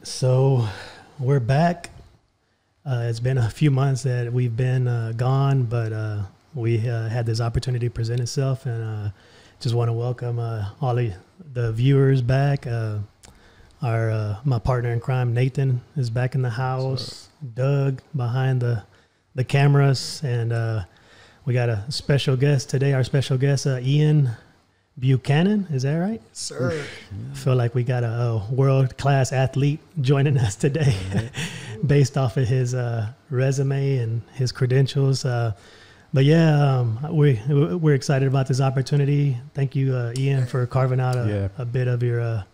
So we're back. It's been a few months that we've been gone, but we had this opportunity present itself, and just want to welcome all of the viewers back. My partner in crime, Nathan, is back in the house. Doug behind the cameras, and we got a special guest today. Our special guest, Ian Buchanan. Is that right? Sir. I feel like we got a world-class athlete joining us today based off of his resume and his credentials. But yeah, we're excited about this opportunity. Thank you, Ian, for carving out a bit of your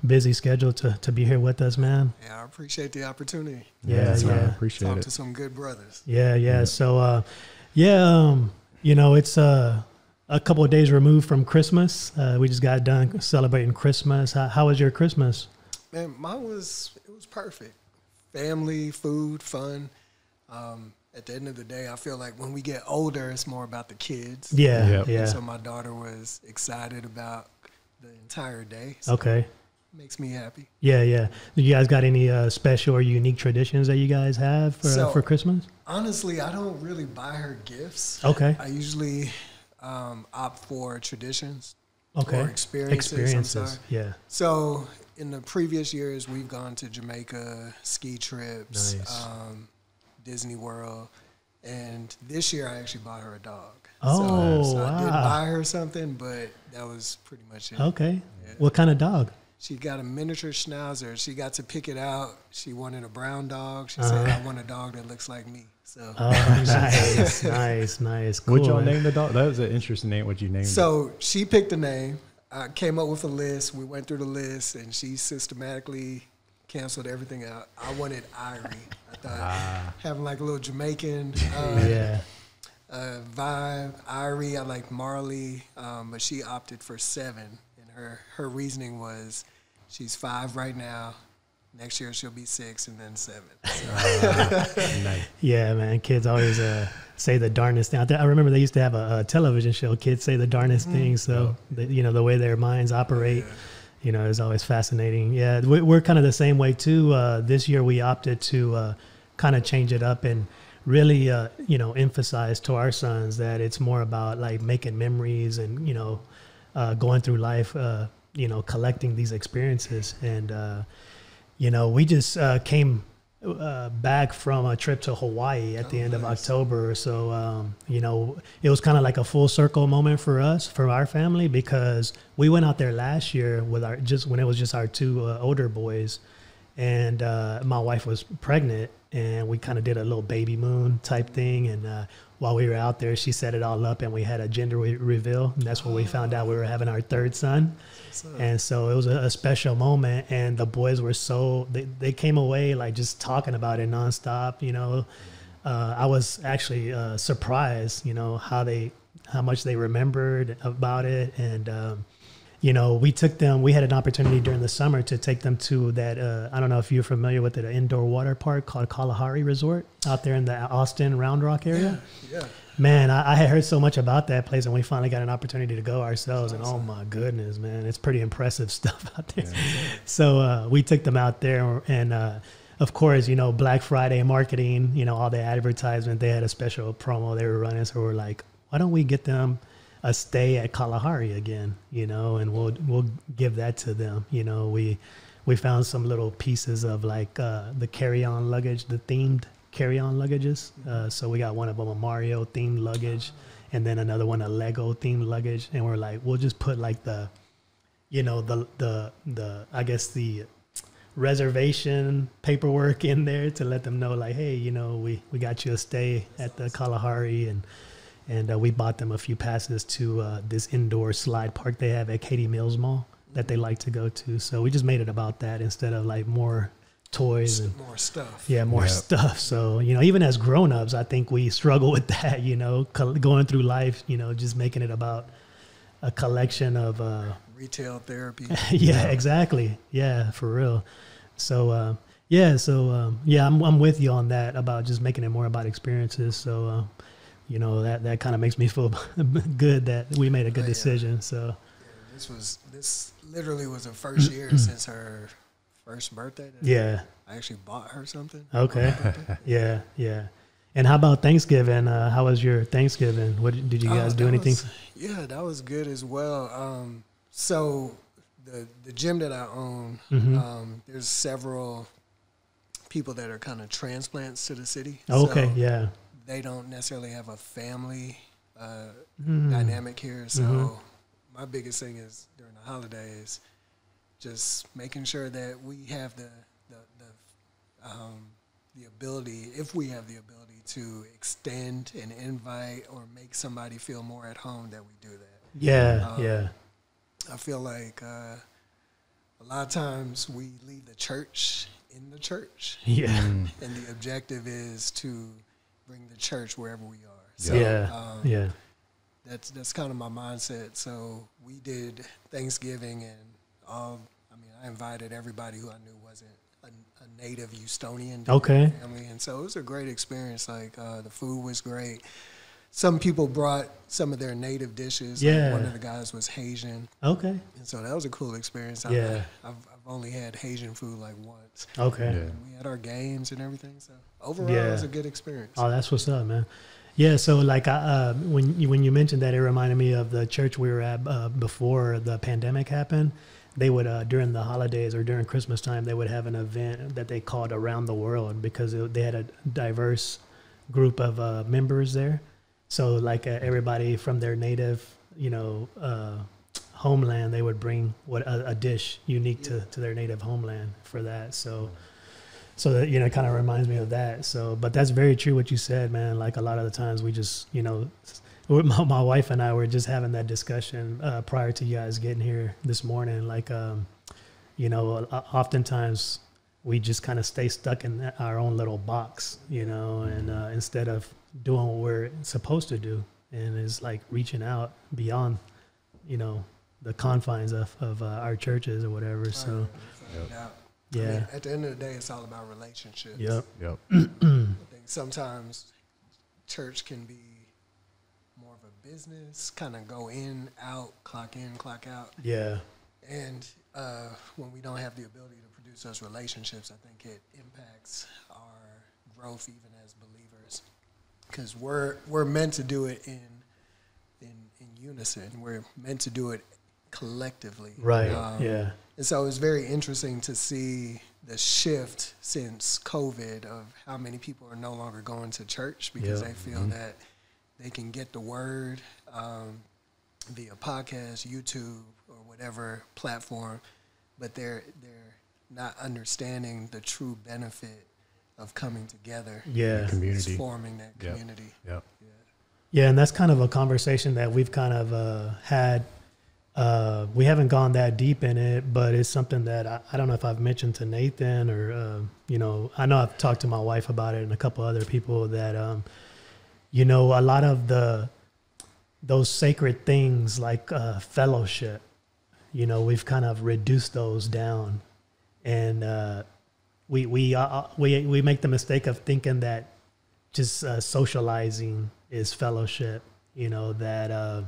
busy schedule to be here with us, man. Yeah, I appreciate the opportunity. Yeah. I appreciate Talk it. to some good brothers. Yeah. So, it's a couple of days removed from Christmas. We just got done celebrating Christmas. How was your Christmas? Man, mine was perfect. Family, food, fun. At the end of the day, I feel like when we get older, it's more about the kids. Yeah. So my daughter was excited about the entire day. So Okay. makes me happy. Yeah. Do you guys got any special or unique traditions that you guys have for Christmas? Honestly, I don't really buy her gifts. Okay. I usually opt for traditions. Okay. Or experiences. I'm sorry. Yeah. So in the previous years, we've gone to Jamaica, ski trips, Nice. Disney World, and this year I actually bought her a dog. Oh, I did wow. buy her something, but that was pretty much it. Okay. Yeah. What kind of dog? She got a miniature schnauzer. She got to pick it out. She wanted a brown dog. She said, I want a dog that looks like me. So Nice. Cool, What'd y'all man. name the dog? That was an interesting name. What'd you name it? So she picked a name. I came up with a list. We went through the list, and she systematically canceled everything out. I wanted Irie. I thought having like a little Jamaican vibe. Irie, I like Marley, but she opted for 7. And her reasoning was she's 5 right now. Next year she'll be 6 and then 7. So. Nice. Yeah, man. Kids always say the darndest thing. I remember they used to have a television show. Kids say the darndest things. So, the way their minds operate, is always fascinating. Yeah, we're kind of the same way, too. This year we opted to kind of change it up and really, emphasize to our sons that it's more about, like, making memories and, going through life, collecting these experiences. And, we just came back from a trip to Hawaii at the end of October. So, it was kind of like a full circle moment for us, for our family, because we went out there last year with when it was just our 2 older boys. And my wife was pregnant, and we kind of did a little baby moon type thing. And while we were out there, she set it all up, and we had a gender reveal. And that's when we found out we were having our 3rd son. And so it was a special moment. And the boys were they came away like just talking about it nonstop. I was actually surprised, how much they remembered about it. And, we had an opportunity during the summer to take them to that, I don't know if you're familiar with it, an indoor water park called Kalahari Resort out there in the Austin Round Rock area. Yeah. Man, I had heard so much about that place, and we finally got an opportunity to go ourselves. And oh my goodness, man, it's pretty impressive stuff out there. Yeah. So we took them out there, and of course, Black Friday marketing, all the advertisement, they had a special promo they were running. So we're like, why don't we get them a stay at Kalahari again, and we'll give that to them. We found some little pieces of like the carry-on luggage, the themed carry-on luggages. So we got one of them a Mario themed luggage, and then another one a Lego themed luggage. And we're like, we'll just put like the I guess the reservation paperwork in there to let them know like, hey, we got you a stay at the Kalahari, and we bought them a few passes to this indoor slide park they have at Katy Mills Mall that they like to go to. So we just made it about that instead of like more toys and more stuff. Yeah, more stuff. So, even as grown-ups, I think we struggle with that, going through life, just making it about a collection of retail therapy. Yeah, exactly. Yeah, for real. So, I'm with you on that about just making it more about experiences. So, that kind of makes me feel good that we made a good decision. So this literally was the first year since her first birthday. Yeah. I actually bought her something. Okay. Yeah. Yeah. And how about Thanksgiving? How was your Thanksgiving? What did you guys do? Anything? That was good as well. So the gym that I own, there's several people that are kind of transplants to the city. Okay. So Yeah. they don't necessarily have a family dynamic here. So my biggest thing is during the holidays, just making sure that we have the ability, if we have the ability to extend and invite or make somebody feel more at home, that we do that. Yeah. I feel like a lot of times we leave the church in the church. Yeah. And the objective is to bring the church wherever we are. So, yeah. That's kind of my mindset. So we did Thanksgiving and I invited everybody who I knew wasn't a native Houstonian family. And so it was a great experience. Like the food was great. Some people brought some of their native dishes. Yeah. Like one of the guys was Haitian. Okay. And so that was a cool experience. Yeah. I've only had Haitian food like once. Okay. Yeah. We had our games and everything. So overall, it was a good experience. Oh, that's what's up, man. Yeah, so like when you mentioned that, it reminded me of the church we were at before the pandemic happened. They would during the holidays or during Christmas time, they would have an event that they called Around the World because they had a diverse group of members there. So like everybody from their native, homeland, they would bring a dish unique to their native homeland for that. So that, it kind of reminds me of that. So, but that's very true what you said, man. Like a lot of the times we just, my wife and I were just having that discussion prior to you guys getting here this morning. Like, oftentimes we just kind of stay stuck in our own little box, and instead of doing what we're supposed to do, and it's like reaching out beyond, the confines of our churches or whatever. Right. So, yeah. I mean, at the end of the day, it's all about relationships. Yep. I think sometimes church can be more of a business, kind of go in, clock out. Yeah. And when we don't have the ability to produce those relationships, I think it impacts our growth even as believers. Because we're meant to do it in unison. We're meant to do it collectively. Right. Yeah. And so it's very interesting to see the shift since COVID of how many people are no longer going to church because they feel that they can get the word via podcast, YouTube, or whatever platform, but they're not understanding the true benefit of coming together. Yeah. Community. Forming that community. Yep. Yeah, and that's kind of a conversation that we've kind of had. We haven't gone that deep in it, but it's something that I don't know if I've mentioned to Nathan or, I know I've talked to my wife about it and a couple other people that, a lot of those sacred things like fellowship, we've kind of reduced those down. And we make the mistake of thinking that just socializing is fellowship, that,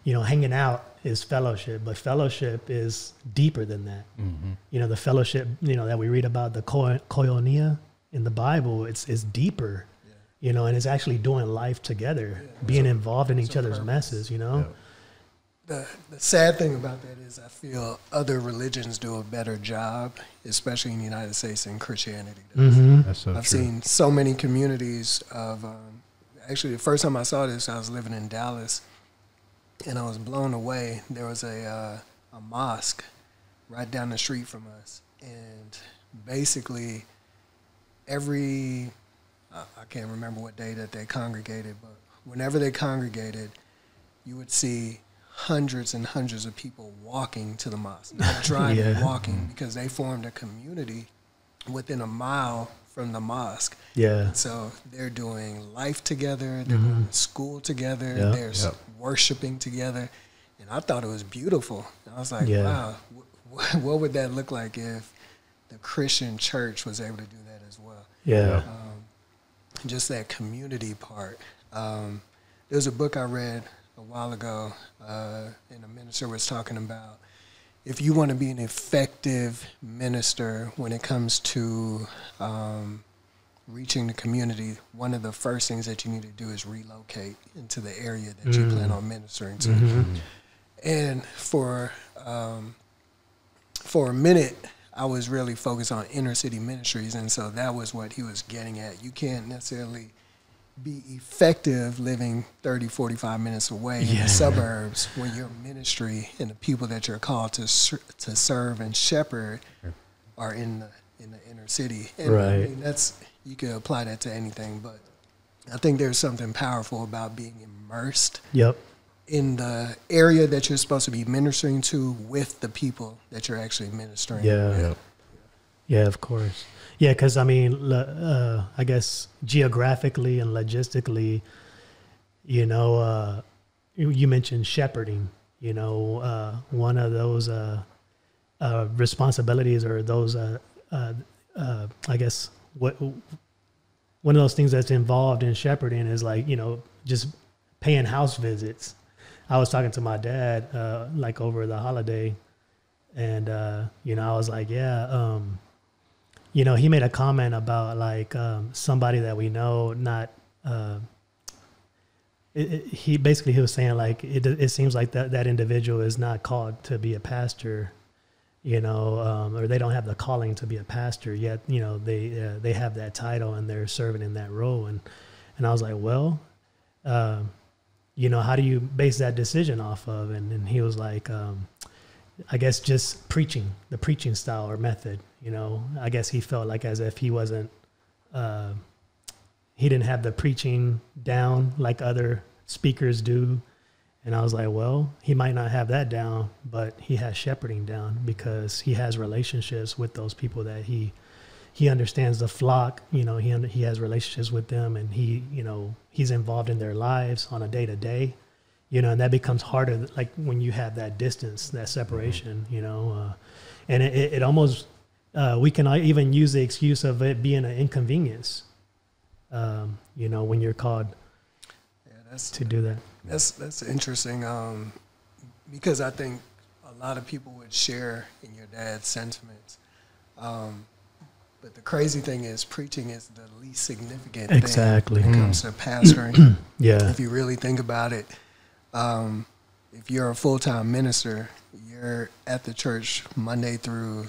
hanging out is fellowship, but fellowship is deeper than that. Mm-hmm. The fellowship, that we read about, the koinonia in the Bible, it's deeper, and it's actually doing life together, being involved in each other's messes, Yeah. The sad thing about that is I feel other religions do a better job, especially in the United States, than Christianity does. Mm-hmm. That's so I've true. seen so many communities of, actually the first time I saw this, I was living in Dallas, and I was blown away. There was a mosque right down the street from us, and basically I can't remember what day that they congregated, but whenever they congregated, you would see hundreds and hundreds of people walking to the mosque, not driving, walking, because they formed a community within a mile from the mosque. Yeah. So they're doing life together, they're going to school together, they're worshiping together, and I thought it was beautiful. I was like, wow, what would that look like if the Christian church was able to do that as well? Yeah. Just that community part. There was a book I read a while ago, and a minister was talking about if you want to be an effective minister when it comes to reaching the community, one of the first things that you need to do is relocate into the area that you plan on ministering to. And for a minute, I was really focused on inner city ministries, and so that was what he was getting at. You can't necessarily be effective living 30, 45 minutes away in the suburbs when your ministry and the people that you're called to serve and shepherd are in the inner city. And I mean, you could apply that to anything, but I think there's something powerful about being immersed in the area that you're supposed to be ministering to with the people that you're actually ministering with. Yeah, of course. Yeah, because I mean, I guess geographically and logistically, you know, you mentioned shepherding. You know, one of those responsibilities, or those, I guess, one of those things that's involved in shepherding is, like, you know, just paying house visits. I was talking to my dad like over the holiday, and you know, I was like, you know, he made a comment about like somebody that we know, not. He was saying like it seems like that individual is not called to be a pastor, you know, or they don't have the calling to be a pastor yet. You know, they have that title and they're serving in that role, and I was like, well, you know, how do you base that decision off of? And he was like, I guess just preaching, the preaching style or method. You know, I guess he felt like as if he wasn't, he didn't have the preaching down like other speakers do. And I was like, well, he might not have that down, but he has shepherding down because he has relationships with those people that he understands the flock. You know, he has relationships with them, and you know, he's involved in their lives on a day-to-day, you know, and that becomes harder, like when you have that distance, that separation, you know, and it almost, we can even use the excuse of it being an inconvenience, you know, when you're called to do that. That's interesting, because I think a lot of people would share in your dad's sentiments. But the crazy thing is, preaching is the least significant thing when it comes to pastoring. If you really think about it, if you're a full-time minister, you're at the church Monday through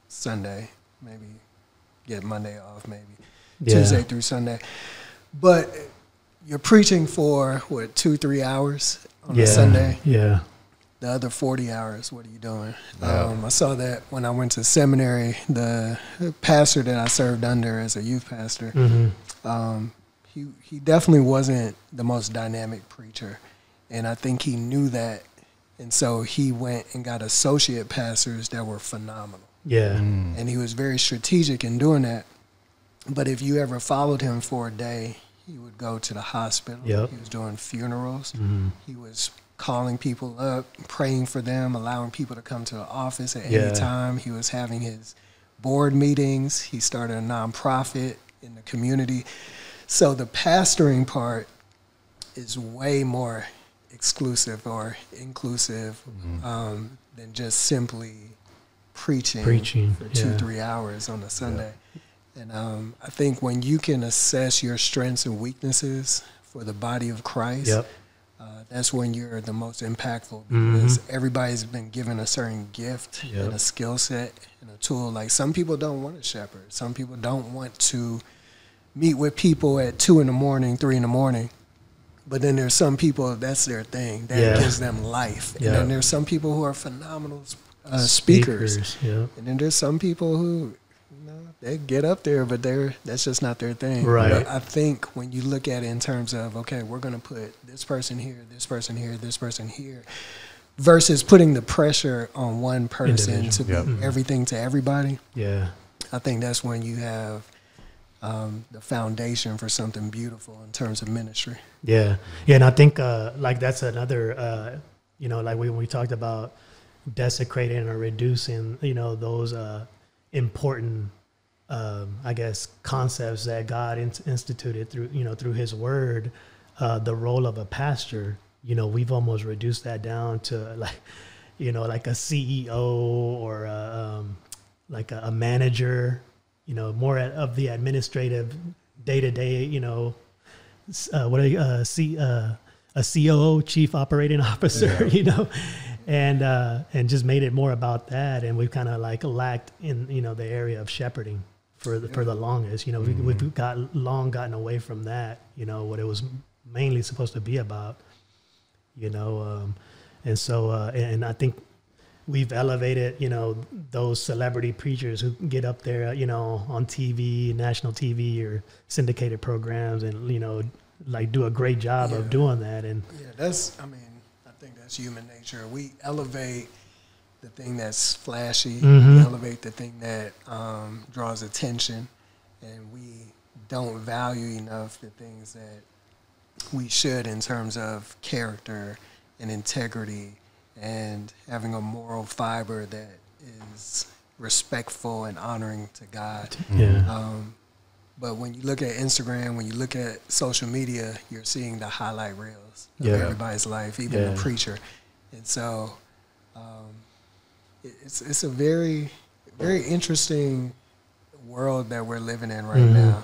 Sunday, maybe get Monday off, maybe Tuesday through Sunday. But you're preaching for, 2-3 hours on a Sunday? The other 40 hours, what are you doing? I saw that when I went to seminary. The pastor that I served under as a youth pastor, he definitely wasn't the most dynamic preacher. And I think he knew that. And so he went and got associate pastors that were phenomenal. And he was very strategic in doing that. But if you ever followed him for a day, he would go to the hospital. He was doing funerals. He was calling people up, praying for them, allowing people to come to the office at any time. He was having his board meetings. He started a nonprofit in the community. So the pastoring part is way more exclusive or inclusive than just simply preaching for 2-3 hours on a Sunday. And I think when you can assess your strengths and weaknesses for the body of Christ, that's when you're the most impactful, because everybody's been given a certain gift and a skill set and a tool. Like, some people don't want to shepherd. Some people don't want to meet with people at 2 in the morning, 3 in the morning. But then there's some people, that's their thing. That gives them life. And then there's some people who are phenomenal speakers. And then there's some people who, they get up there, but that's just not their thing. But I think when you look at it in terms of, okay, we're going to put this person here, this person here, this person here, versus putting the pressure on one person to be everything to everybody, I think that's when you have the foundation for something beautiful in terms of ministry. And I think like that's another, you know, like when we talked about desecrating or reducing, you know, those important I guess concepts that God instituted through, you know, through His Word, the role of a pastor. You know, we've almost reduced that down to, like, you know, like a CEO or like a manager, you know, more of the administrative day-to-day, you know, a COO, Chief Operating Officer, you know, and just made it more about that. And we've kind of like lacked in, you know, the area of shepherding for the longest, you know, we've gotten away from that, you know, what it was mainly supposed to be about, you know, and so, and I think we've elevated, you know, those celebrity preachers who get up there, you know, on TV, national TV or syndicated programs and, you know, like do a great job of doing that. And I think that's human nature. We elevate the thing that's flashy, Mm-hmm. we elevate the thing that draws attention, and we don't value enough the things that we should in terms of character and integrity and having a moral fiber that is respectful and honoring to God. yeah, But when you look at Instagram, when you look at social media, you're seeing the highlight reels of Yeah. everybody's life, even Yeah. the preacher. And so it's a very, very interesting world that we're living in right Mm-hmm. now,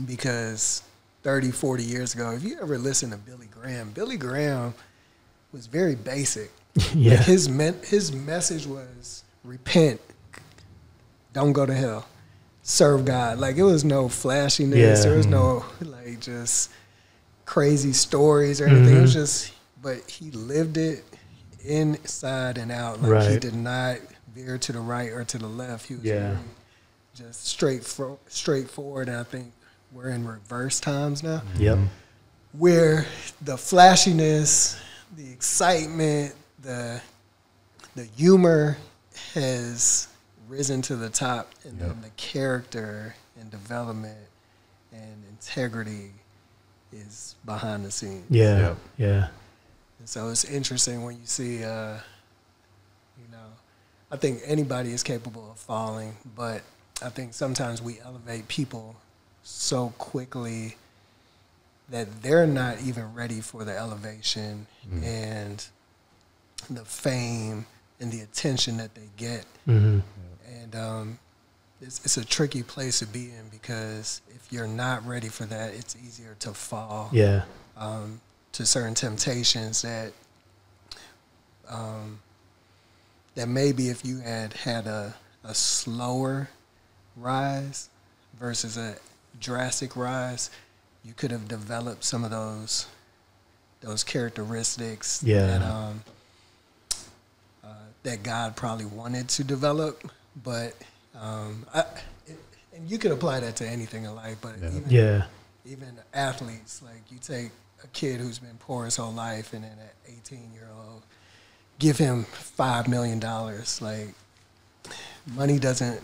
because 30, 40 years ago, if you ever listen to Billy Graham was very basic. yeah, Like his message was repent, don't go to hell, serve God. Like it was no flashiness. Yeah. There was no like just crazy stories or anything. It was just, but he lived it inside and out. Like he Right. did not veer to the right or to the left. He was Yeah. very just straightforward. And I think we're in reverse times now, yep, where the flashiness, the excitement, the humor has risen to the top, and then the character and development and integrity is behind the scenes. yeah, Yep. yeah, And so it's interesting when you see, I think anybody is capable of falling, but I think sometimes we elevate people so quickly that they're not even ready for the elevation and the fame and the attention that they get. mm-hmm. And it's a tricky place to be in, because if you're not ready for that, it's easier to fall yeah, to certain temptations that that maybe if you had a slower rise versus a drastic rise, you could have developed some of those characteristics Yeah. that God probably wanted to develop. But and you could apply that to anything in life, but even athletes, like you take a kid who's been poor his whole life, and then an 18-year-old, give him $5 million. Like, money doesn't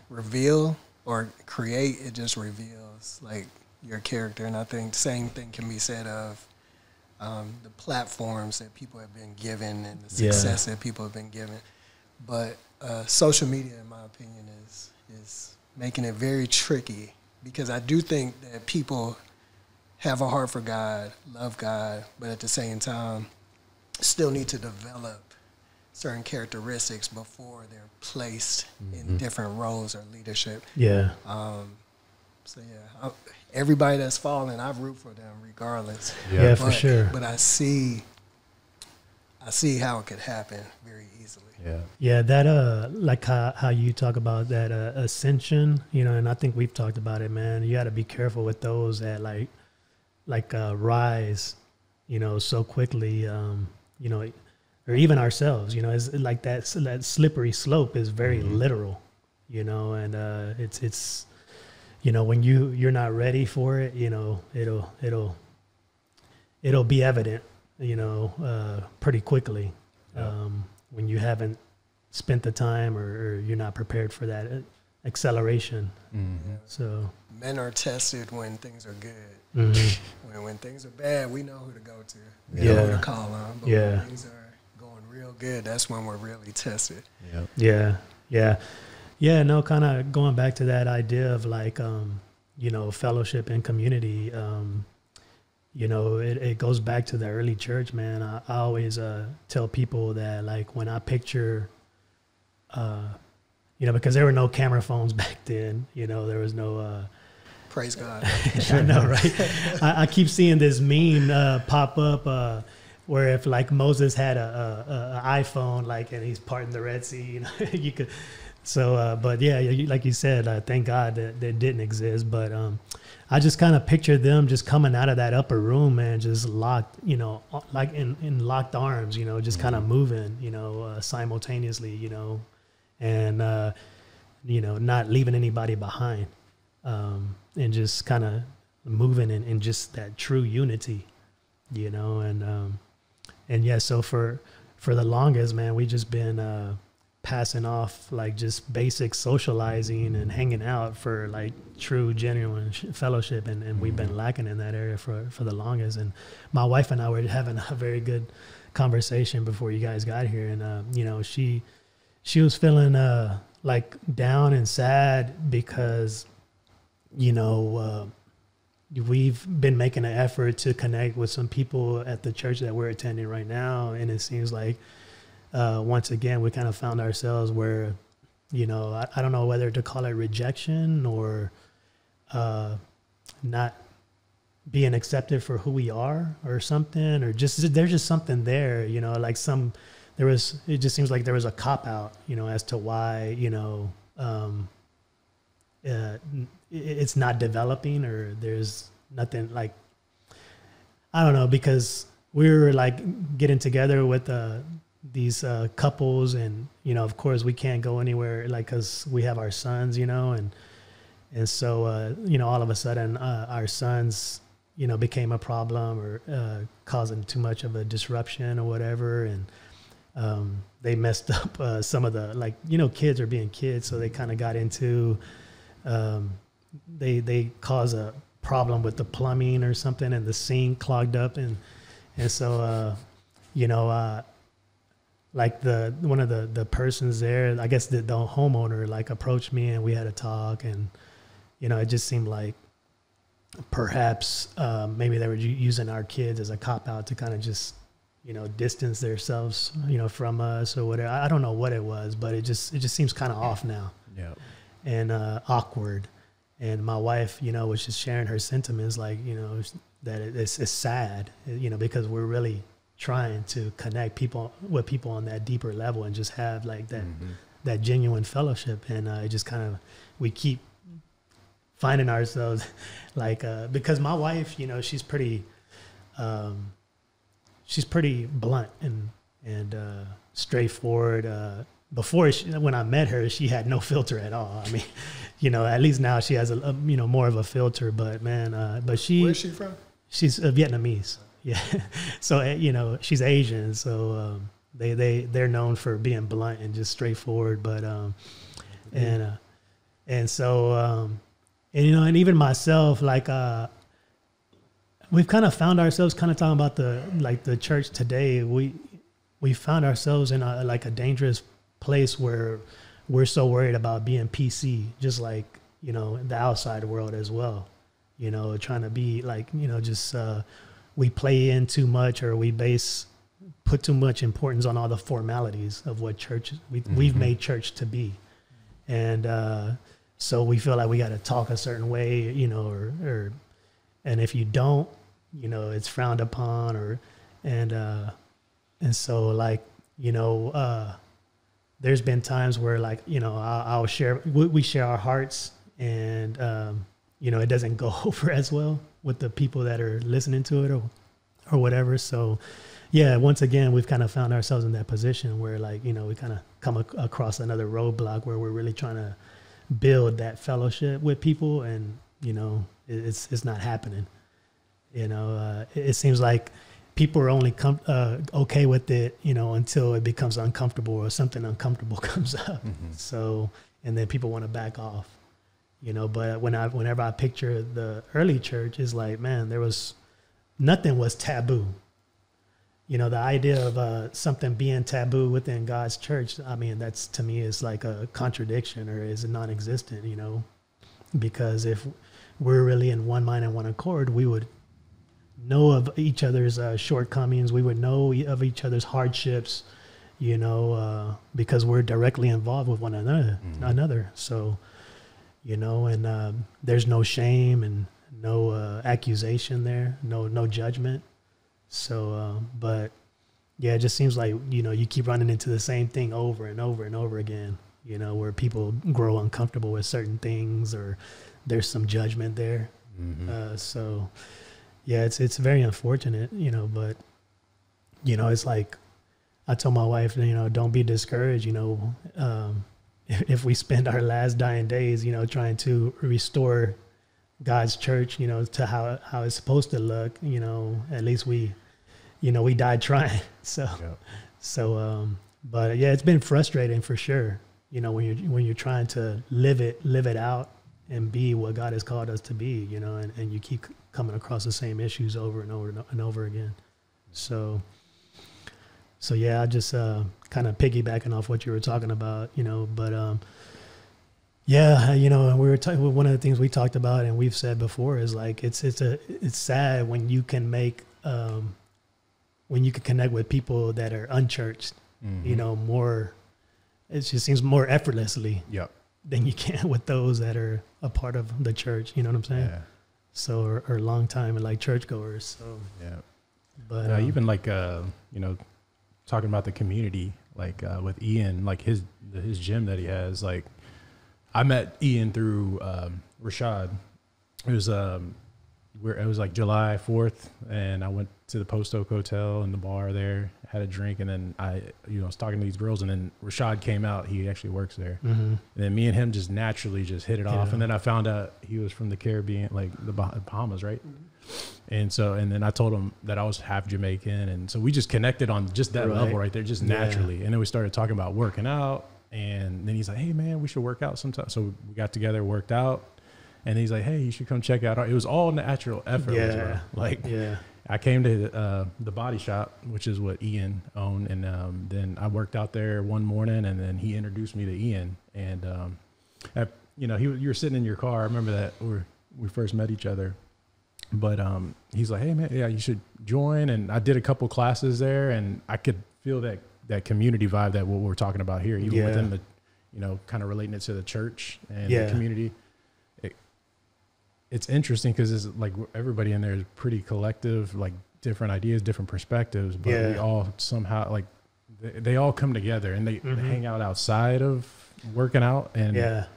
reveal or create, it just reveals like your character. And I think the same thing can be said of the platforms that people have been given and the success that people have been given. But social media, in my opinion, is making it very tricky, because I do think that people have a heart for God, love God, but at the same time still need to develop certain characteristics before they're placed in different roles or leadership. Yeah. Everybody that's fallen, I root for them regardless. Yeah, for sure. But I see how it could happen very easly. Yeah, that like how you talk about that ascension, and I think we've talked about it, man. You got to be careful with those that like rise, so quickly, or even ourselves, it's like that slippery slope is very literal, and it's when you're not ready for it, it'll be evident, pretty quickly. When you haven't spent the time or you're not prepared for that acceleration. So men are tested when things are good. When things are bad, we know who to go to. We know who to call on. But when things are going real good, that's when we're really tested. No, kind of going back to that idea of like, fellowship and community. you know, it goes back to the early church, man. I always tell people that, like, when I picture, you know, because there were no camera phones back then, you know, there was no... Praise God. I know, right? I keep seeing this meme pop up where if, like, Moses had a iPhone, like, and he's parting the Red Sea, you know, you could... So, but yeah, like you said, thank God that didn't exist. But I just kind of picture them just coming out of that upper room, man, just locked, you know, like in locked arms, you know, just kind of moving, you know, simultaneously, you know, and, you know, not leaving anybody behind, and just kind of moving in just that true unity, you know, and yeah, so for the longest, man, we just been passing off like just basic socializing and hanging out for like true genuine fellowship, and we've been lacking in that area for the longest. And my wife and I were having a very good conversation before you guys got here, and you know, she was feeling like down and sad because, you know, we've been making an effort to connect with some people at the church that we're attending right now, and it seems like once again, we kind of found ourselves where, you know, I don't know whether to call it rejection or not being accepted for who we are or something, or just there's just something there, you know, like it just seems like there was a cop out, you know, as to why, you know, it's not developing, or there's nothing, like, I don't know, because we were like getting together with these couples, and, you know, of course we can't go anywhere, like, because we have our sons, you know, and so you know, all of a sudden our sons, you know, became a problem, or causing too much of a disruption or whatever, and they messed up some of the, like, you know, kids are being kids, so they kind of got into they cause a problem with the plumbing or something, and the sink clogged up, and so you know, like one of the persons there, I guess the homeowner, like, approached me, and we had a talk, and, you know, it just seemed like perhaps maybe they were using our kids as a cop out to kind of just, you know, distance themselves, you know, from us or whatever. I don't know what it was, but it just seems kind of off now. Yeah. And awkward. And my wife, you know, was just sharing her sentiments, like, you know, that it's sad, you know, because we're really trying to connect with people on that deeper level, and just have like that genuine fellowship. And it just kind of, we keep finding ourselves like, because my wife, you know, she's pretty blunt and straightforward. Before, when I met her, she had no filter at all. I mean, you know, at least now she has a you know, more of a filter, but man, where's she from? She's Vietnamese. Yeah. So, you know, she's Asian. So they're known for being blunt and just straightforward. But and so and, you know, and even myself, like, we've kind of found ourselves kind of talking about the church today. We found ourselves in a dangerous place where we're so worried about being PC, just like, you know, the outside world as well, you know, trying to be like, you know, just we play in too much, or we put too much importance on all the formalities of what church we've made church to be. And so we feel like we got to talk a certain way, you know, or and if you don't, you know, it's frowned upon, and so, like, you know, there's been times where, like, you know, I'll share, we share our hearts, and you know, it doesn't go over as well with the people that are listening to it or whatever. So yeah, once again, we've kind of found ourselves in that position where, like, you know, we kind of come across another roadblock where we're really trying to build that fellowship with people, and, you know, it's not happening. You know, it seems like people are only okay with it, you know, until it becomes uncomfortable or something uncomfortable comes up. So, and then people want to back off, you know. But whenever I picture the early church, it's like, man, nothing was taboo. You know, the idea of something being taboo within God's church, I mean, that's, to me, is like a contradiction, or is non-existent, you know, because if we're really in one mind and one accord, we would know of each other's shortcomings. We would know of each other's hardships, because we're directly involved with one another. So, and there's no shame and no accusation there, no judgment. So, but yeah, it just seems like, you keep running into the same thing over and over and over again, where people grow uncomfortable with certain things or there's some judgment there. So yeah, it's very unfortunate, but, it's like, I told my wife, don't be discouraged, if we spend our last dying days, trying to restore God's church, to how it's supposed to look, at least we died trying. But yeah, it's been frustrating for sure. When you're trying to live it out and be what God has called us to be, and you keep coming across the same issues over and over and over again. So yeah, I just kind of piggybacking off what you were talking about, but yeah, we were one of the things we talked about and we've said before is like it's sad when you can connect with people that are unchurched, more. It just seems more effortlessly than you can with those that are a part of the church. You know what I'm saying? Yeah. So or long time and like churchgoers. So yeah, but even like talking about the community, like with Ian, like his gym that he has, like I met Ian through Rashad. It was like July 4th, and I went to the Post Oak Hotel and the bar there, had a drink, and then I was talking to these girls, and then Rashad came out. He actually works there. And then me and him just naturally just hit it off. And then I found out he was from the Caribbean, like the Bahamas, right? And then I told him that I was half Jamaican, and so we just connected on just that level right there, just naturally. And then we started talking about working out, and then he's like, "Hey man, we should work out sometime." So we got together, worked out, and he's like, "Hey, you should come check out." It was all natural effort. I came to the body shop, which is what Ian owned, and then I worked out there one morning, and then he introduced me to Ian, and you were sitting in your car. I remember that we first met each other. But he's like, "Hey man, yeah, you should join." And I did a couple classes there, and I could feel that community vibe that what we're talking about here, even within the, kind of relating it to the church and the community. It's interesting because it's like everybody in there is pretty collective, like different ideas, different perspectives, but we all somehow like they all come together and they hang out outside of working out, and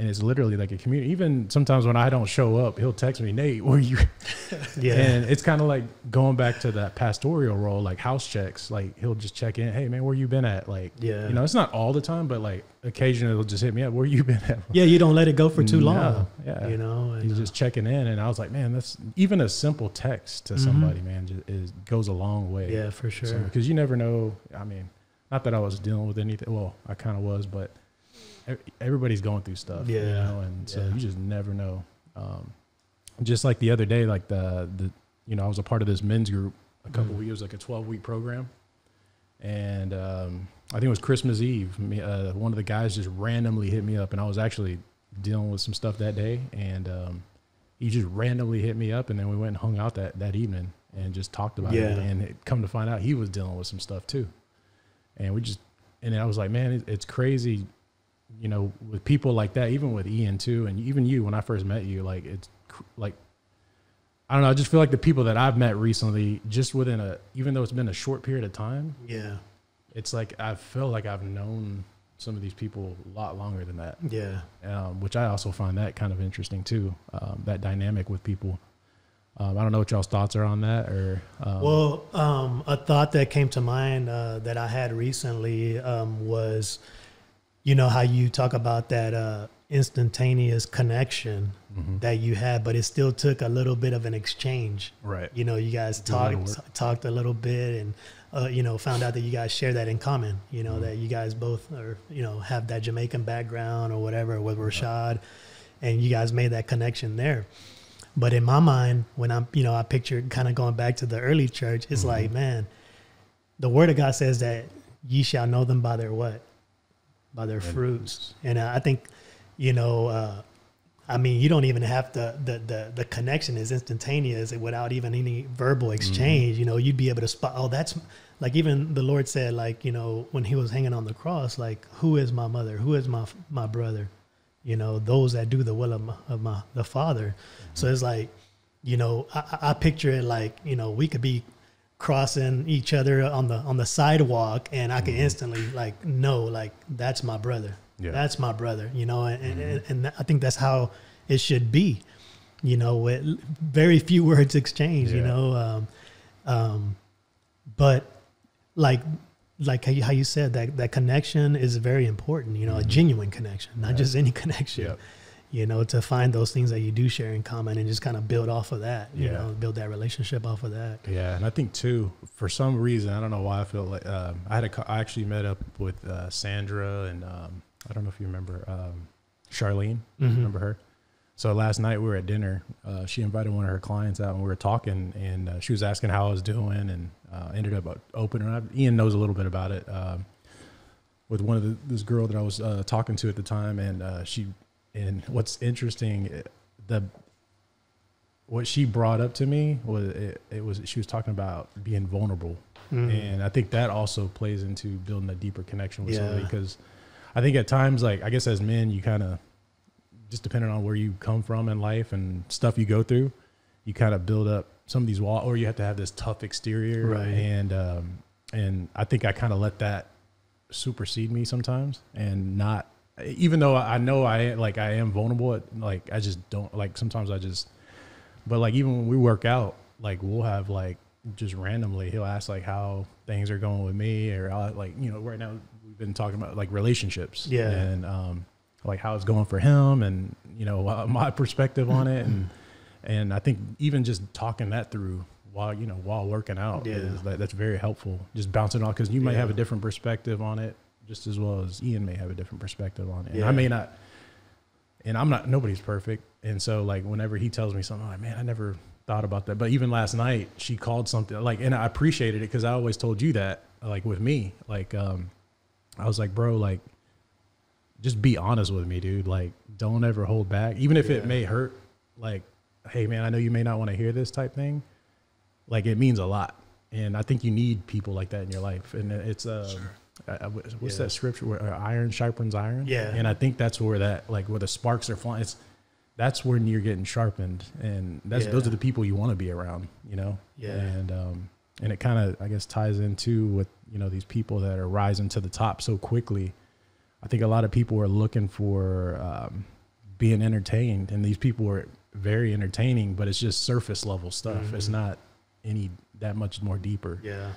it's literally like a community. Even sometimes when I don't show up, he'll text me, "Nate, where you?" And it's kind of like going back to that pastoral role, like house checks. Like he'll just check in, "Hey man, where you been at?" Like, it's not all the time, but like occasionally he'll just hit me up, "Where you been at?" Yeah, you don't let it go for too long. Yeah, and, he's just checking in, and I was like, man, that's even a simple text to somebody, man, goes a long way. Yeah, for sure. Because you never know. I mean, not that I was dealing with anything. Well, I kind of was, but everybody's going through stuff, and so you just never know. Just like the other day, like the I was a part of this men's group a couple weeks. It was like a 12-week program, and I think it was Christmas Eve. One of the guys just randomly hit me up, and I was actually dealing with some stuff that day, and he just randomly hit me up, and then we went and hung out that evening and just talked about it. And come to find out, he was dealing with some stuff too, and then I was like, man, it's crazy. With people like that, even with Ian too, and even you, when I first met you, like it's like, I don't know, I just feel like the people that I've met recently, just within even though it's been a short period of time, it's like I feel like I've known some of these people a lot longer than that. Which I also find that kind of interesting too, that dynamic with people. I don't know what y'all's thoughts are on that, or a thought that came to mind that I had recently was, how you talk about that instantaneous connection that you had, but it still took a little bit of an exchange. Right. You guys talked a little bit, and found out that you guys share that in common. That you guys both are have that Jamaican background or whatever with Rashad, and you guys made that connection there. But in my mind, when I pictured kind of going back to the early church, it's like, man, the Word of God says that ye shall know them by their what? By their fruits. And I think, I mean, you don't even have the connection is instantaneous without even any verbal exchange. You know, you'd be able to spot, oh, that's like, even the Lord said, like, you know, when he was hanging on the cross, like, who is my mother? Who is my brother? You know, those that do the will of the Father. So it's like, you know, I picture it like, you know, we could be crossing each other on the sidewalk, and I could instantly like know, like, that's my brother. Yeah. That's my brother, you know, and I think that's how it should be, you know, with very few words exchanged, you know, but like how you said, that connection is very important, you know, a genuine connection, not just any connection, you know, to find those things that you do share in common and just kind of build off of that, you know, build that relationship off of that. Yeah. And I think too, for some reason, I don't know why I feel like, I actually met up with Sandra and, I don't know if you remember Charlene. Remember her? So last night we were at dinner. She invited one of her clients out, and we were talking, and she was asking how I was doing, and ended up opening up. Ian knows a little bit about it with one of this girl that I was talking to at the time, and and what's interesting, what she brought up to me was she was talking about being vulnerable, and I think that also plays into building a deeper connection with somebody, because I think at times, like, I guess as men, you kind of, just depending on where you come from in life and stuff you go through, you kind of build up some of these walls, or you have to have this tough exterior. Right. And I think I kind of let that supersede me sometimes, and not, even though I know I am vulnerable, like, I just don't, like, sometimes but like, even when we work out, like, we'll have, like, just randomly, he'll ask, like, how things are going with me, or I'll, like, you know, right now we've been talking about, like, relationships, and like how it's going for him, and, you know, my perspective on it, and I think even just talking that through while working out, that's very helpful. Just bouncing off, because you might have a different perspective on it, just as well as Ian may have a different perspective on it, and I may not, and I'm not, nobody's perfect, and so, like, whenever he tells me something, I'm like, man, I never thought about that. But even last night, she called something, like, and I appreciated it, because I always told you that, like, with me, like, I was like, bro, like, just be honest with me, dude. Like, don't ever hold back, even if it may hurt. Like, hey, man, I know you may not want to hear this type thing. Like, it means a lot, and I think you need people like that in your life. And it's what's that scripture where iron sharpens iron? Yeah. And I think that's where that, like, where the sparks are flying. That's when you're getting sharpened, and those are the people you want to be around, you know. Yeah. And it kind of, I guess, ties into with, you know, these people that are rising to the top so quickly. I think a lot of people are looking for being entertained, and these people are very entertaining, but it's just surface level stuff. It's not that much more deeper. Yeah.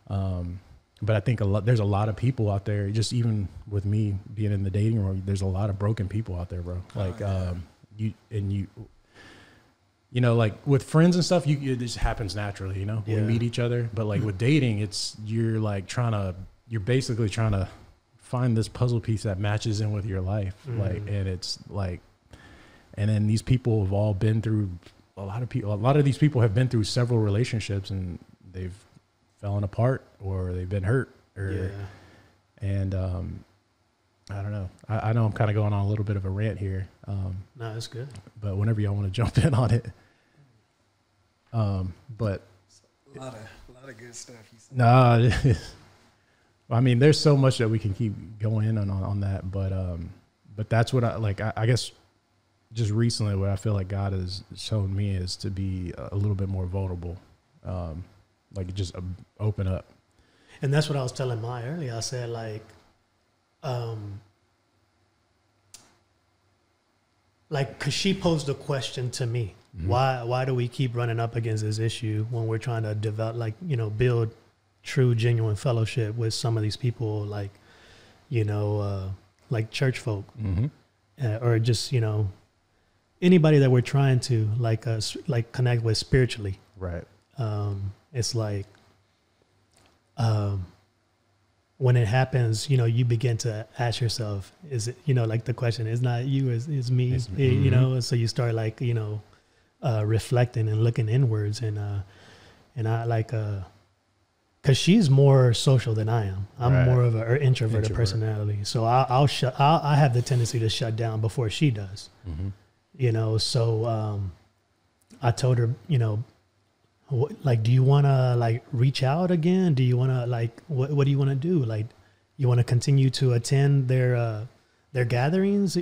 But I think there's a lot of people out there, just even with me being in the dating world, there's a lot of broken people out there, bro. Like, you know, like with friends and stuff, it just happens naturally, you know, we meet each other. But like with dating, you're basically trying to find this puzzle piece that matches in with your life. Like, and it's like, and then these people have all been through, a lot of these people have been through several relationships, and they've fallen apart, or they've been hurt, and I don't know. I know I'm kind of going on a little bit of a rant here. No, that's good. But whenever y'all want to jump in on it. But a lot of good stuff. Nah, I mean, there's so much that we can keep going in on that, but that's what I guess just recently what I feel like God has shown me is to be a little bit more vulnerable, like just open up. And that's what I was telling Maya earlier. I said, cause she posed a question to me. Why do we keep running up against this issue when we're trying to develop, like, you know, build true, genuine fellowship with some of these people, like, you know, like church folk, or just, you know, anybody that we're trying to like connect with spiritually. Right. It's like, when it happens, you know, you begin to ask yourself, is it, you know, like the question is not you, it's me, you know, so you start like, you know, reflecting and looking inwards, and I like, cause she's more social than I am. I'm more of an introverted personality. So I have the tendency to shut down before she does, So I told her, like, do you want to like reach out again? Do you want to like, what do you want to do? Like, you want to continue to attend their gatherings,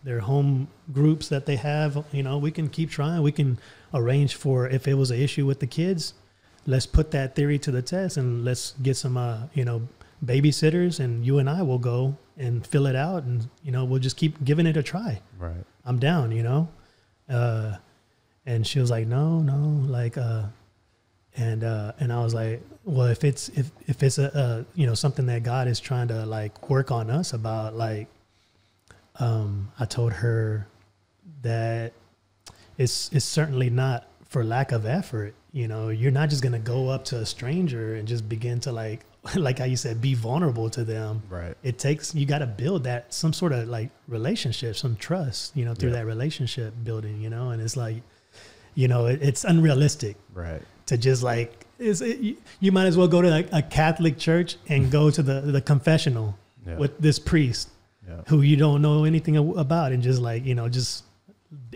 their home groups that they have, we can keep trying. We can arrange for, if it was an issue with the kids, let's put that theory to the test and let's get some, babysitters, and you and I will go and fill it out, and, we'll just keep giving it a try. Right. I'm down, and she was like, no, like, and I was like, well, if it's a something that God is trying to like work on us about, like, I told her that it's certainly not for lack of effort. You're not just going to go up to a stranger and just begin to like how you said, be vulnerable to them. Right. You got to build that, some sort of like relationship, some trust, through that relationship building, and it's like, it's unrealistic. Right. To just like, you might as well go to like a Catholic church and go to the confessional with this priest who you don't know anything about, and just like, just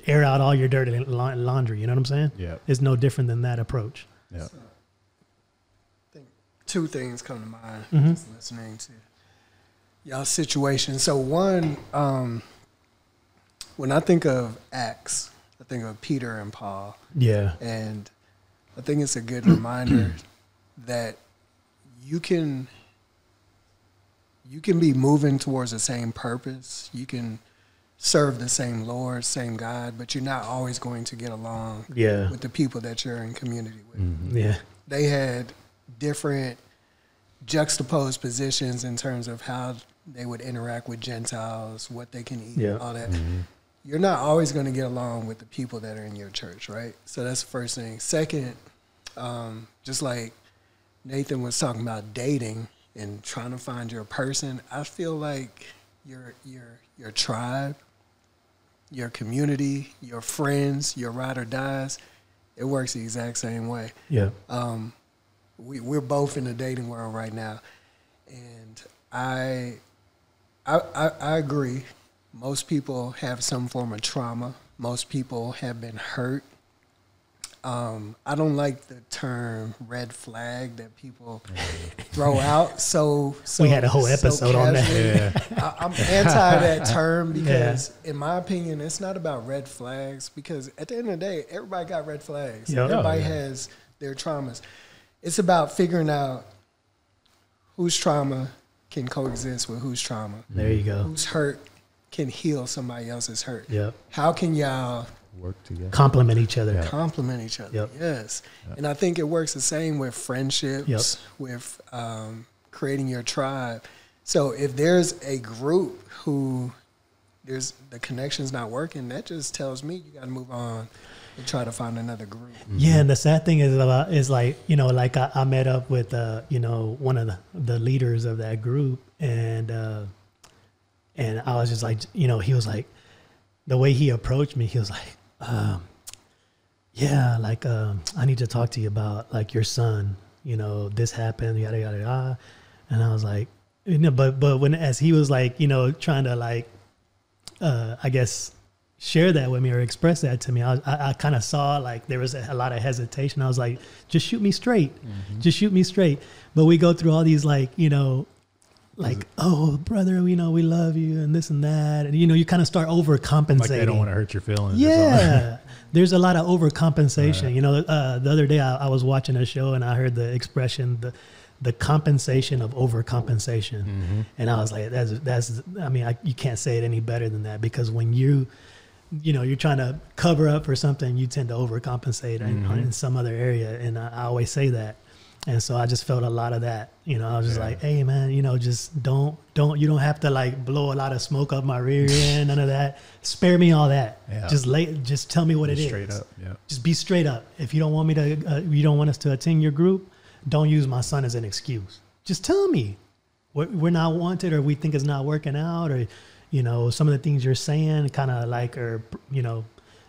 air out all your dirty laundry. You know what I'm saying? Yeah. It's no different than that approach. Yeah. So, I think two things come to mind just listening to y'all's situation. So one, when I think of Acts, I think of Peter and Paul. Yeah. And I think it's a good reminder that you can be moving towards the same purpose. You can serve the same Lord, same God, but you're not always going to get along with the people that you're in community with. Mm-hmm. Yeah. They had different juxtaposed positions in terms of how they would interact with Gentiles, what they can eat, all that. Mm-hmm. You're not always going to get along with the people that are in your church, right? So that's the first thing. Second, just like Nathan was talking about dating and trying to find your person, I feel like your tribe, your community, your friends, your ride or dies, it works the exact same way. Yeah. We're both in the dating world right now, and I agree. Most people have some form of trauma. Most people have been hurt. I don't like the term red flag that people throw out. So we had a whole episode on that. Yeah. I'm anti that term because, in my opinion, it's not about red flags. Because at the end of the day, everybody got red flags. Yep. Everybody has their traumas. It's about figuring out whose trauma can coexist with whose trauma. There you go. Whose hurt can heal somebody else's hurt. Yep. How can y'all work together, complement each other? Complement each other. Yep. Yes. Yep. And I think it works the same with friendships, with creating your tribe. So if there's a group who the connection's not working, that just tells me you got to move on and try to find another group. Yeah, and the sad thing is like, like I met up with one of the leaders of that group, and I was just like, he was like, the way he approached me, he was like, I need to talk to you about like your son, this happened, yada, yada, yada. And I was like, but as he was like, trying to like, I guess, share that with me or express that to me, I kind of saw like there was a lot of hesitation. I was like, just shoot me straight. Mm-hmm. Just shoot me straight. But we go through all these like, like, oh, brother, we love you and this and that. And, you kind of start overcompensating. Like they don't want to hurt your feelings. Yeah. There's a lot of overcompensation. Right. The other day I was watching a show and I heard the expression, the compensation of overcompensation. Mm-hmm. And I was like, you can't say it any better than that, because when you're trying to cover up for something, you tend to overcompensate in some other area. And I always say that. And so I just felt a lot of that, I was just like, hey man, just you don't have to like blow a lot of smoke up my rear end, none of that. Spare me all that. Yeah. Just tell me what it is. Straight up. Yeah. Just be straight up. If you don't want me to, you don't want us to attend your group, don't use my son as an excuse. Just tell me we're not wanted, or we think it's not working out, or, some of the things you're saying kind of like, or,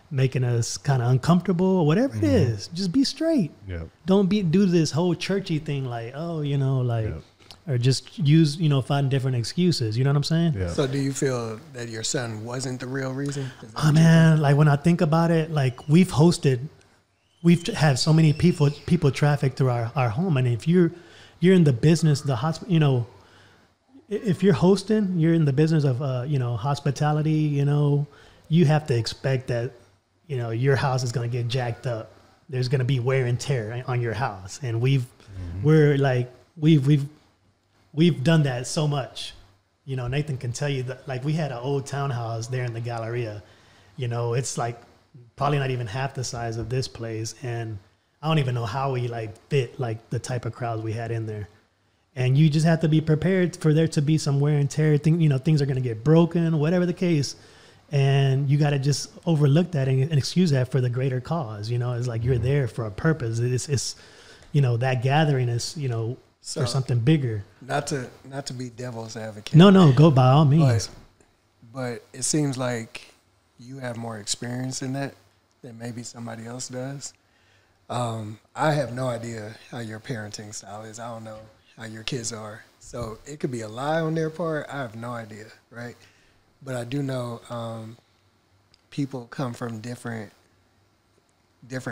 making us kind of uncomfortable or whatever it is. Just be straight. Yep. Don't do this whole churchy thing like, oh, or just use, find different excuses. You know what I'm saying? Yeah. So do you feel that your son wasn't the real reason? Oh man, like when I think about it, like we've had so many people traffic through our home. And if you're in the business, the hospital, if you're hosting, you're in the business of, hospitality, you have to expect that, your house is going to get jacked up. There's going to be wear and tear on your house. And we've done that so much. Nathan can tell you that, like, we had an old townhouse there in the Galleria. It's like probably not even half the size of this place. And I don't even know how we fit like the type of crowds we had in there. And you just have to be prepared for there to be some wear and tear. Things are going to get broken, whatever the case. And you got to just overlook that and excuse that for the greater cause. It's like you're there for a purpose. It's that gathering is, for something bigger. Not to be devil's advocate. No, go by all means. But it seems like you have more experience in that than maybe somebody else does. I have no idea how your parenting style is. I don't know how your kids are. So it could be a lie on their part. I have no idea, right? But I do know people come from different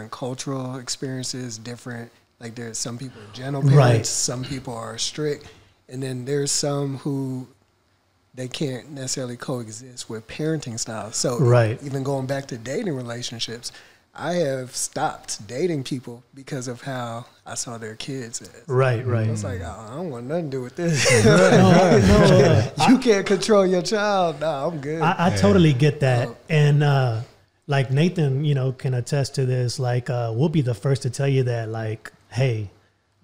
cultural experiences, like there's some people are gentle parents, right. Some people are strict, and then there's some who they can't necessarily coexist with parenting styles. So right. Even going back to dating relationships, I have stopped dating people because of how I saw their kids as. Right. I was like, I don't want nothing to do with this. You can't control your child. No, I'm good. I totally get that. And like Nathan, can attest to this. Like, we'll be the first to tell you that, like, hey,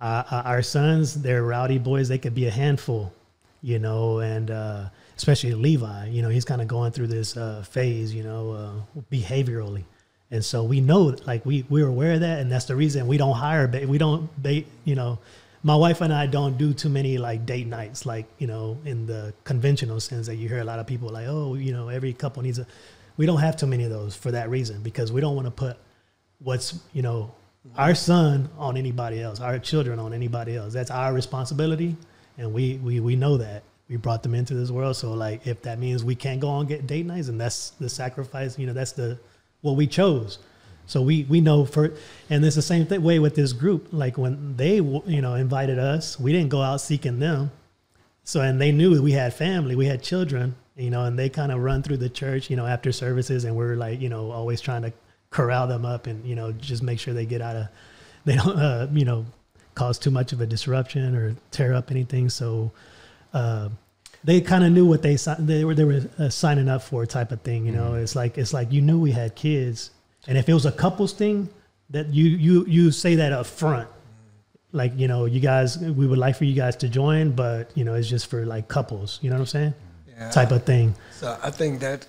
our sons, they're rowdy boys. They could be a handful, and especially Levi, he's kind of going through this phase, behaviorally. And so we know, like, we're aware of that, and that's the reason we don't hire. We don't date. My wife and I don't do too many like date nights, like in the conventional sense that you hear a lot of people like, oh, every couple needs a. We don't have too many of those for that reason, because we don't want to put what's our son on anybody else, our children on anybody else. That's our responsibility, and we know that. We brought them into this world, so like if that means we can't go on get date nights, and that's the sacrifice. That's what we chose. So we know and it's the same way with this group. Like when they, invited us, we didn't go out seeking them. So, and they knew we had family, we had children, and they kind of run through the church, after services, and we're like, always trying to corral them up and, just make sure they don't, cause too much of a disruption or tear up anything. So, they kind of knew what they were signing up for, type of thing. It's like you knew we had kids, and if it was a couples thing, that you say that up front, like you guys, we would like for you guys to join, but it's just for like couples. You know what I'm saying? Yeah. Type of thing. So I think that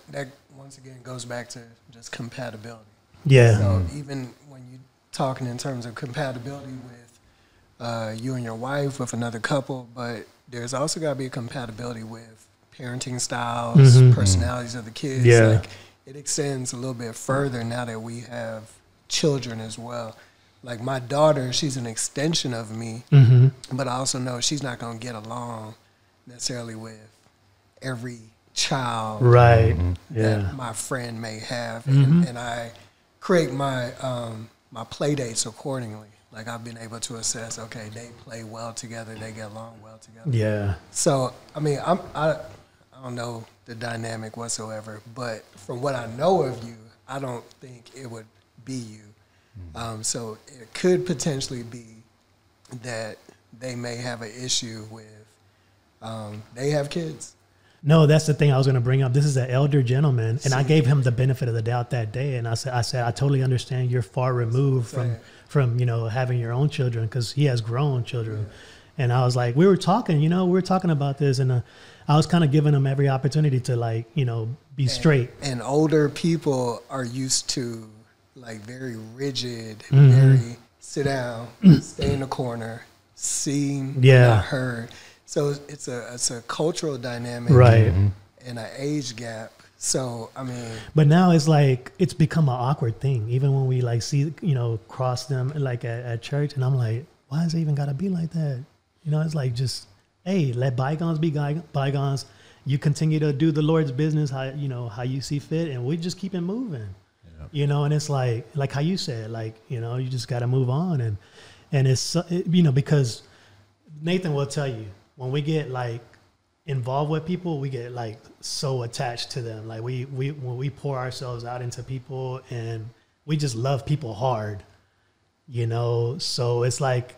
once again goes back to just compatibility. Yeah. So even when you're talking in terms of compatibility with you and your wife, with another couple, but there's also got to be a compatibility with parenting styles, personalities of the kids. Yeah. Like, it extends a little bit further now that we have children as well. Like my daughter, she's an extension of me, but I also know she's not going to get along necessarily with every child that my friend may have. And I create my my play dates accordingly. Like I've been able to assess, okay, they play well together, they get along well together. Yeah. So I mean, I don't know the dynamic whatsoever, but from what I know of you, I don't think it would be you. So it could potentially be that they may have an issue with they have kids. No, that's the thing I was going to bring up. This is an elder gentleman, and I gave him the benefit of the doubt that day, and I said, I totally understand you're far removed from having your own children, because he has grown children. Yeah. And I was like, we were talking about this, and I was kind of giving him every opportunity to be straight. And older people are used to like very rigid, very sit down, stay in the corner, seen, not heard. So it's a cultural dynamic, right, and an age gap. So I mean, but now it's like it's become an awkward thing. Even when we like see cross them like at church, and I'm like, why is it even got to be like that? It's like just hey, let bygones be bygones. You continue to do the Lord's business, how you see fit, and we just keep it moving. Yep. And it's like how you said, like, you just got to move on, and it's because Nathan will tell you, when we get like involved with people, we get like so attached to them. Like when we pour ourselves out into people, and we just love people hard, so it's like,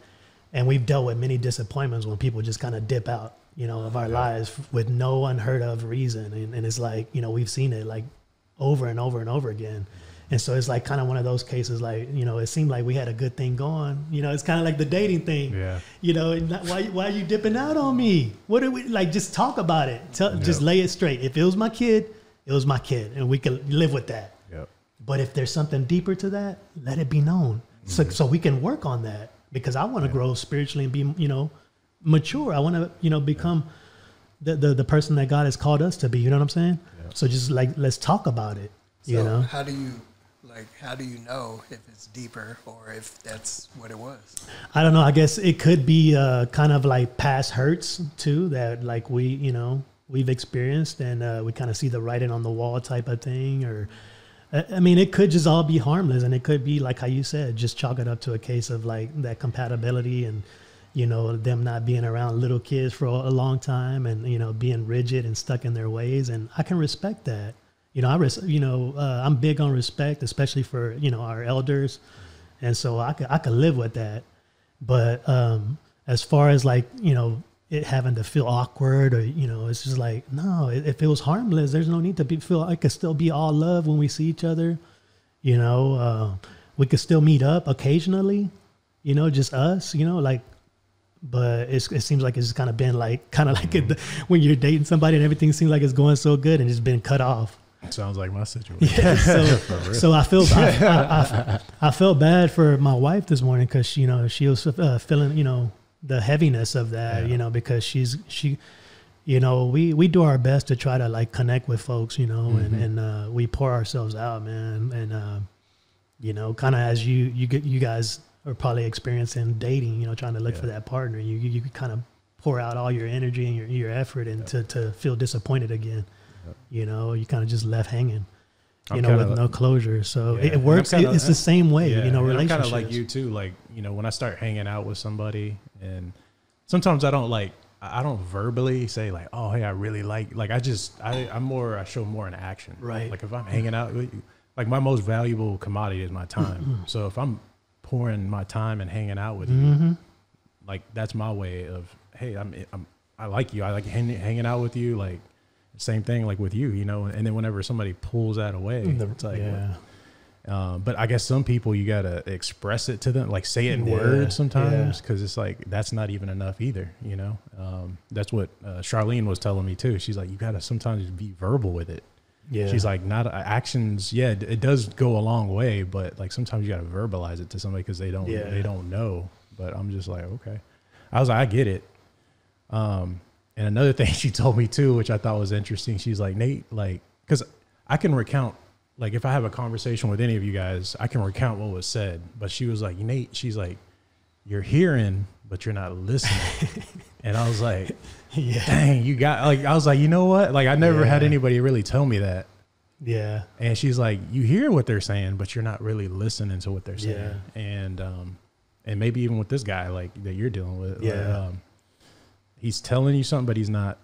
and we've dealt with many disappointments when people just kind of dip out, of our lives with no unheard of reason. And it's like, we've seen it like over and over and over again. And so it's like kind of one of those cases, like, it seemed like we had a good thing going. It's kind of like the dating thing. Yeah. Why are you dipping out on me? What are we like? Just talk about it. Just lay it straight. If it was my kid, it was my kid, and we can live with that. Yep. But if there's something deeper to that, let it be known. So we can work on that, because I want to grow spiritually and be, mature. I want to, become the person that God has called us to be. You know what I'm saying? Yeah. So just like, let's talk about it. So how do you know if it's deeper or if that's what it was? I don't know. I guess it could be kind of like past hurts too, that like we've experienced, and we kind of see the writing on the wall type of thing. Or, I mean, it could just all be harmless, and it could be like how you said, just chalk it up to a case of like that compatibility, and them not being around little kids for a long time, and being rigid and stuck in their ways. And I can respect that. I'm big on respect, especially for our elders, and so I could live with that. But as far as like it having to feel awkward, or it's just like, no, if it was harmless, there's no need to feel. I could still be all love when we see each other. We could still meet up occasionally. Just us. Like. But it seems like it's kind of been like when you're dating somebody and everything seems like it's going so good, and it's been cut off. Sounds like my situation. Yeah, so I felt bad for my wife this morning, because she was feeling the heaviness of that, because we do our best to try to like connect with folks, and we pour ourselves out, man, and kind of as you guys are probably experiencing dating, trying to look for that partner. You kind of pour out all your energy and your effort, and to feel disappointed again. You kind of just left hanging, with no closure. So it works. It's the same way, relationships. I'm kind of like you too. Like, when I start hanging out with somebody, and sometimes I don't verbally say like, oh, hey, I really like I show more in action. Right. Like if I'm hanging out with you, like my most valuable commodity is my time. So if I'm pouring my time and hanging out with you, like that's my way of, hey, I like you. I like hanging out with you. Like same thing, like with you, and then whenever somebody pulls that away, it's like, but I guess some people, you got to express it to them, like say it in words sometimes. Cause it's like, that's not even enough either. That's what Charlene was telling me too. She's like, you got to sometimes be verbal with it. Yeah. She's like, not actions. Yeah, it does go a long way, but like sometimes you got to verbalize it to somebody, because they don't know. But I'm just like, okay. I was like, I get it. And another thing she told me too, which I thought was interesting, she's like, Nate, like, because I can recount, like if I have a conversation with any of you guys, I can recount what was said. But she was like, Nate, she's like, you're hearing, but you're not listening. And I was like, dang, you got, like, I was like, you know what? Like, I never had anybody really tell me that. Yeah. And she's like, you hear what they're saying, but you're not really listening to what they're saying. And maybe even with this guy, like, that you're dealing with, he's telling you something, but he's not,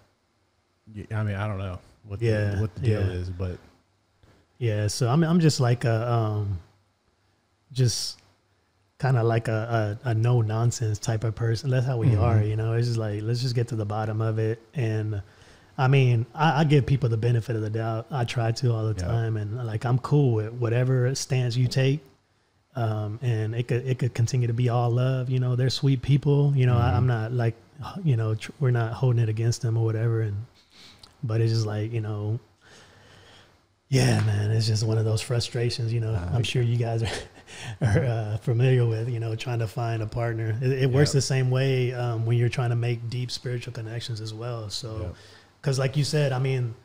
I mean, I don't know what the deal is, but. Yeah. So I'm just like just kind of like a no nonsense type of person. That's how we are, it's just like, let's just get to the bottom of it. And I mean, I give people the benefit of the doubt. I try to all the time. And like, I'm cool with whatever stance you take. And it could continue to be all love, they're sweet people, I'm not like, we're not holding it against them or whatever. But it's just like, yeah, man, it's just one of those frustrations, I'm sure you guys are familiar with, trying to find a partner. It works the same way when you're trying to make deep spiritual connections as well. So, because like you said, I mean,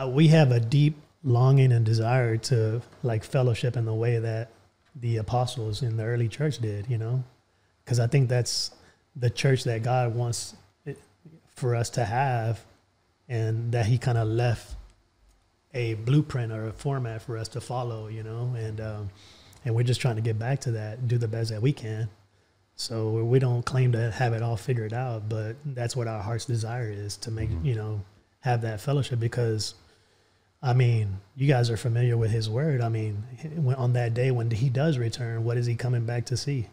we have a deep longing and desire to like fellowship in the way that the way that the apostles in the early church did, because I think that's, you know, the church that God wants for us to have, and that he kind of left a blueprint or a format for us to follow, you know, and we're just trying to get back to that, do the best that we can. So we don't claim to have it all figured out, but that's what our heart's desire is, to make, you know, have that fellowship. Because, I mean, you guys are familiar with his word. I mean, on that day when he does return, what is he coming back to see?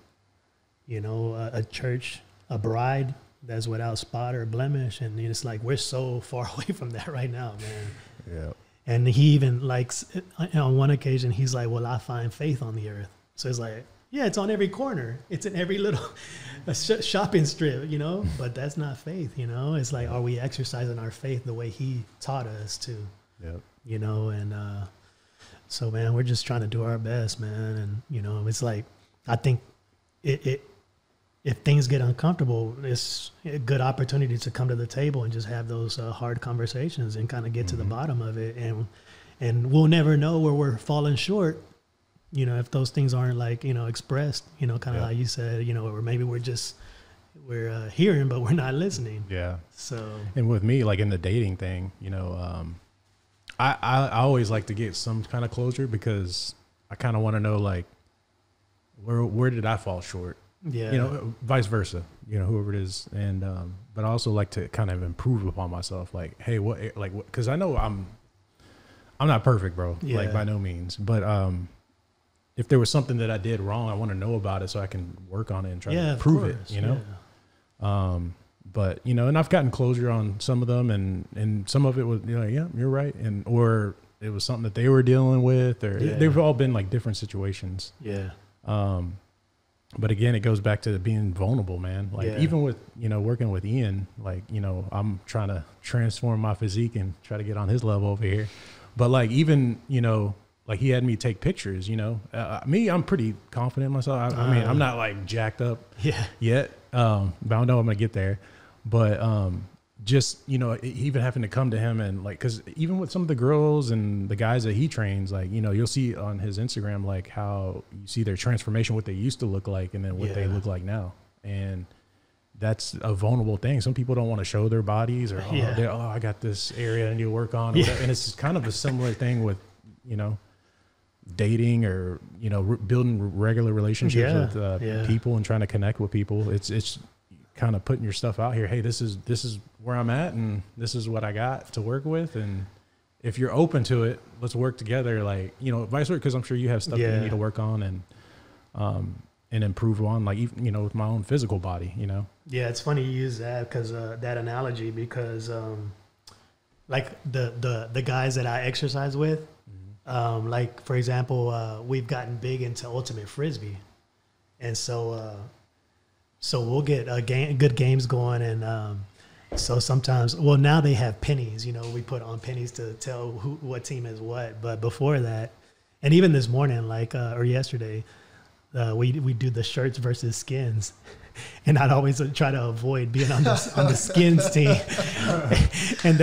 You know, a church, a bride that's without spot or blemish. And it's like, we're so far away from that right now, man. Yeah. And he even, like, on one occasion, he's like, well, I find faith on the earth. So it's like, yeah, it's on every corner. It's in every little shopping strip, you know, but that's not faith, you know. It's like, are we exercising our faith the way he taught us to, you know? And so, man, we're just trying to do our best, man. And, you know, it's like, I think if things get uncomfortable, it's a good opportunity to come to the table and just have those hard conversations and kind of get to the bottom of it. And we'll never know where we're falling short, you know, if those things aren't, like, you know, expressed, you know, kind of like you said, you know, or maybe we're hearing, but we're not listening. Yeah. So, and with me, like in the dating thing, you know, I always like to get some kind of closure, because I kind of want to know, like, where did I fall short? Yeah. You know, vice versa, you know, whoever it is. And, but I also like to kind of improve upon myself. Like, hey, cause I know I'm not perfect, bro. Yeah. Like, by no means, but, if there was something that I did wrong, I want to know about it so I can work on it and try to improve it, you know? Yeah. But, you know, and I've gotten closure on some of them, and some of it was, you know, yeah, you're right. Or it was something that they were dealing with, or they've all been like different situations. Yeah. But again, it goes back to being vulnerable, man. Like, even with, you know, working with Ian, like, you know, I'm trying to transform my physique and try to get on his level over here. But like, even, you know, like, he had me take pictures, you know. I'm pretty confident in myself. I mean, I'm not like jacked up yet, but I know I'm gonna get there. But just, you know, even having to come to him and, like, because even with some of the girls and the guys that he trains, like, you know, you'll see on his Instagram, like, how you see their transformation, what they used to look like, and then what they look like now. And that's a vulnerable thing. Some people don't want to show their bodies, or I got this area I need to work on. And it's kind of a similar thing with, you know, dating, or, you know, building regular relationships with people and trying to connect with people. It's kind of putting your stuff out here. Hey, this is where I'm at, and this is what I got to work with. And if you're open to it, let's work together. Like, you know, vice versa, because I'm sure you have stuff that you need to work on and improve on, like, even, you know, with my own physical body, you know? Yeah, it's funny you use that, because that analogy, because like the guys that I exercise with, like, for example, we've gotten big into ultimate frisbee, and so we'll get good games going, and so sometimes, well, now they have pennies, you know, we put on pennies to tell what team is what. But before that, and even this morning, like, or yesterday, we do the shirts versus skins. And I'd always try to avoid being on the skins team. And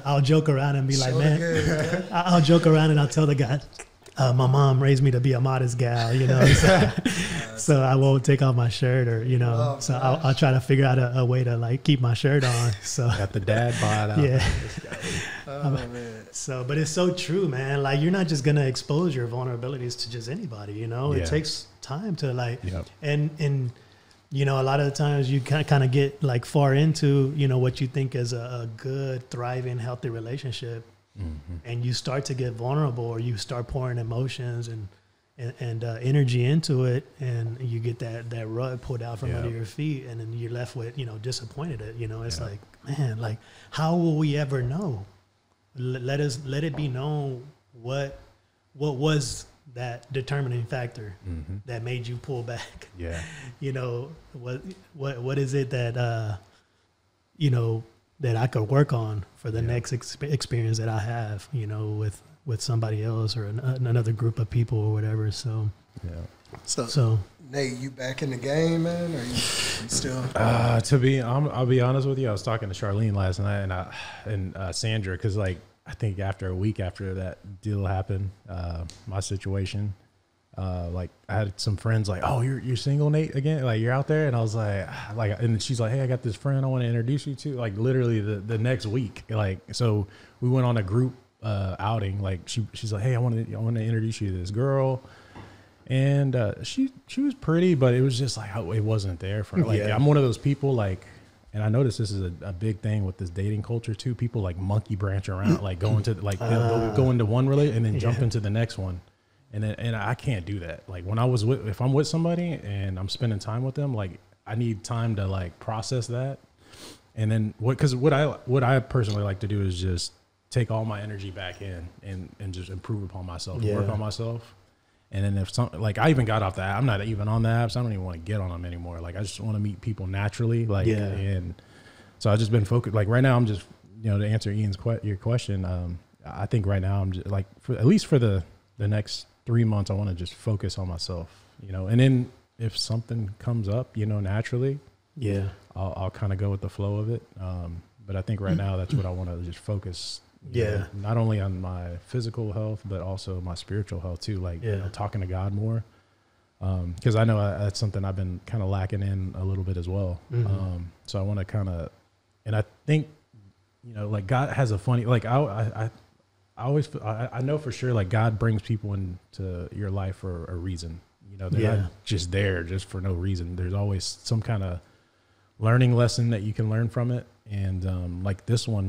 I'll joke around and be like, man, I'll joke around and I'll tell the guy, my mom raised me to be a modest gal, you know, so I won't take off my shirt, or, you know, so I'll try to figure out a way to, like, keep my shirt on. So got the dad bod out. Yeah. Man. So, but it's so true, man. Like, you're not just going to expose your vulnerabilities to just anybody, you know. It takes time to, like, and you know, a lot of the times you kind of get, like, far into, you know, what you think is a good, thriving, healthy relationship, and you start to get vulnerable, or you start pouring emotions and energy into it, and you get that rug pulled out from under your feet, and then you're left with, you know, disappointed. You know, it's like, man, like, how will we ever know? Let it be known what was that determining factor that made you pull back. You know, what is it that you know, that I could work on for the next experience that I have, you know, with somebody else, or another group of people, or whatever. So so Nate, you back in the game, man? Or you still? I'll be honest with you. I was talking to Charlene last night, and Sandra, because, like, I think after a week after that deal happened, my situation, like I had some friends like, oh, you're single, Nate, again? Like you're out there? And I was like, and she's like, hey, I got this friend I want to introduce you to. Like literally the next week. Like, so we went on a group outing. Like she's like, hey, I want to introduce you to this girl. And she was pretty, but it was just like, it wasn't there for her. Like, I'm one of those people like, and I noticed this is a big thing with this dating culture too. People like monkey branch around, like going to like they'll go into one relationship and then jump into the next one. And I can't do that. Like when if I'm with somebody and I'm spending time with them, like I need time to like process that. And then what I personally like to do is just take all my energy back in and just improve upon myself, work on myself. And then if some, like I even got off the app, I'm not even on the apps. I don't even want to get on them anymore. Like I just want to meet people naturally. Like, and so I've just been focused. Like right now I'm just, to answer your question. I think right now I'm just like, at least for the next 3 months, I want to just focus on myself, and then if something comes up, naturally, I'll kind of go with the flow of it. But I think right now that's what I want to just focus not only on my physical health, but also my spiritual health too. Like talking to God more. Cause I know that's something I've been kind of lacking in a little bit as well. So I want to kind of, and I think, like God has a funny, like I know for sure, like God brings people into your life for a reason, they're not just there just for no reason. There's always some kind of learning lesson that you can learn from it. And, like this one,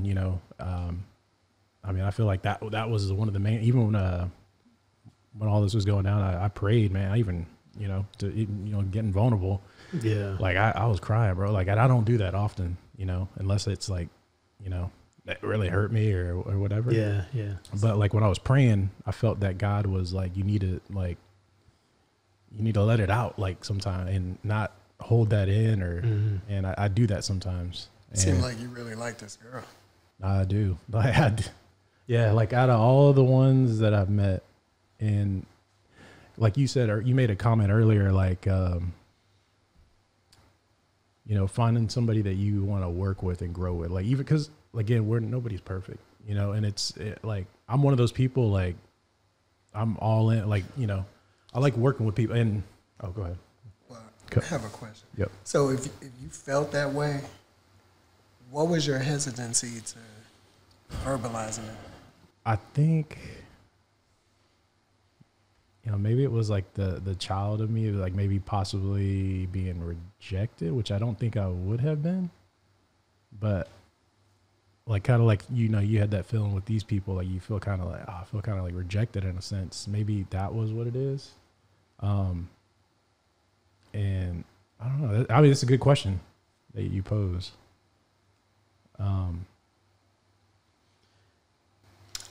I mean, I feel like that was one of the main, even when all this was going down, I prayed, man. I even, getting vulnerable. Yeah. Like I was crying, bro. Like I don't do that often, unless it's like, that really hurt me or whatever. Yeah. Yeah. But like when I was praying, I felt that God was like, you need to let it out like sometime and not hold that in and I do that sometimes. It seemed like you really like this girl. I do. Yeah, like out of all the ones that I've met, and like you said, or you made a comment earlier, like, finding somebody that you want to work with and grow with, like even because again, nobody's perfect, and like I'm one of those people, like I'm all in, like I like working with people. And go ahead. Well, I have a question. Yep. So if you felt that way, what was your hesitancy to verbalizing it? I think, maybe it was like the child of me, like maybe possibly being rejected, which I don't think I would have been. But like kind of like, you had that feeling with these people, like you feel kind of like, I feel kind of like rejected in a sense. Maybe that was what it is. And I don't know. I mean, it's a good question that you pose.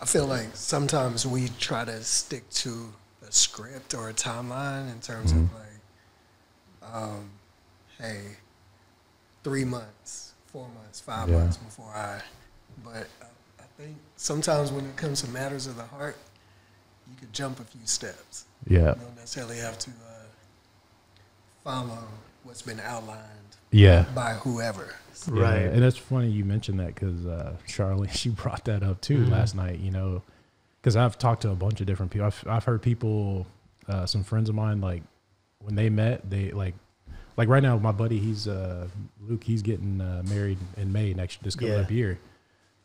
I feel like sometimes we try to stick to a script or a timeline in terms of like, hey, 3 months, 4 months, 5 months before but I think sometimes when it comes to matters of the heart, you could jump a few steps. Yeah. You don't necessarily have to follow what's been outlined by whoever. Right. And it's funny you mentioned that because Charlie, she brought that up too last night, because I've talked to a bunch of different people. I've heard people, some friends of mine, like when they met, they like right now, my buddy, he's Luke, he's getting married in May this coming up year.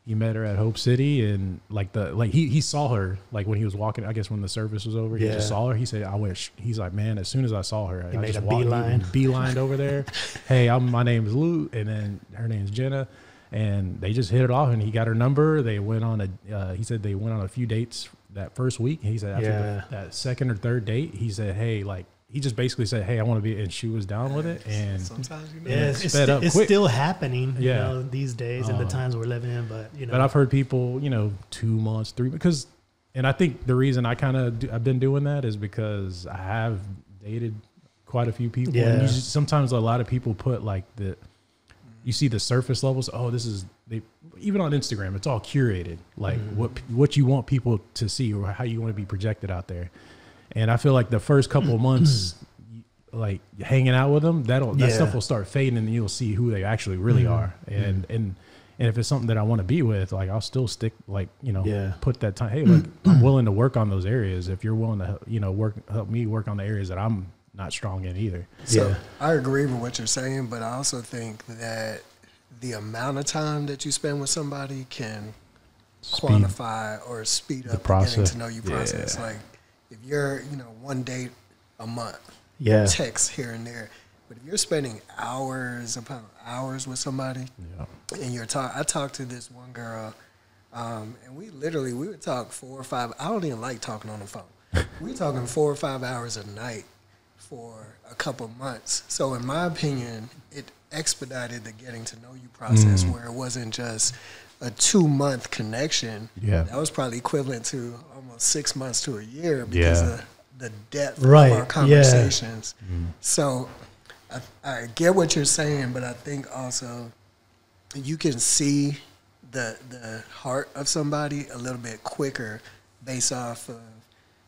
He met her at Hope City, and he saw her like when he was walking. I guess when the service was over, he just saw her. He said, "I wish." He's like, "Man, as soon as I saw her, I just beelined over there. Hey, my name is Luke, and then her name's Jenna, and they just hit it off. And he got her number. They went on he said they went on a few dates that first week. He said after that second or third date, he said, "Hey, like." He just basically said, "Hey, I want to be," and she was down with it. And sometimes it's still happening, these days in the times we're living in. But but I've heard people, 2 months, 3, because, and I think the reason I've been doing that is because I have dated quite a few people. Yeah. And sometimes a lot of people put like you see the surface levels. Oh, even on Instagram, it's all curated, like what you want people to see or how you want to be projected out there. And I feel like the first couple of months, like hanging out with them, that stuff will start fading, and you'll see who they actually really are. And And if it's something that I want to be with, like I'll still stick, like, you know, Yeah. put that time. Hey, look, I'm willing to work on those areas. If you're willing to, you know, help me work on the areas that I'm not strong in either. So Yeah. I agree with what you're saying, but I also think that the amount of time that you spend with somebody can quantify or speed up the getting to know you process. Like if you're, you know, one date a month, Yeah. text here and there, but if you're spending hours upon hours with somebody, and I talked to this one girl, and we would talk 4 or 5. I don't even like talking on the phone. We were talking 4 or 5 hours a night for a couple months. So in my opinion, it expedited the getting to know you process, where it wasn't just a 2-month connection. Yeah. That was probably equivalent to almost 6 months to a year because of the depth of our conversations. So I get what you're saying, but I think also you can see the heart of somebody a little bit quicker based off of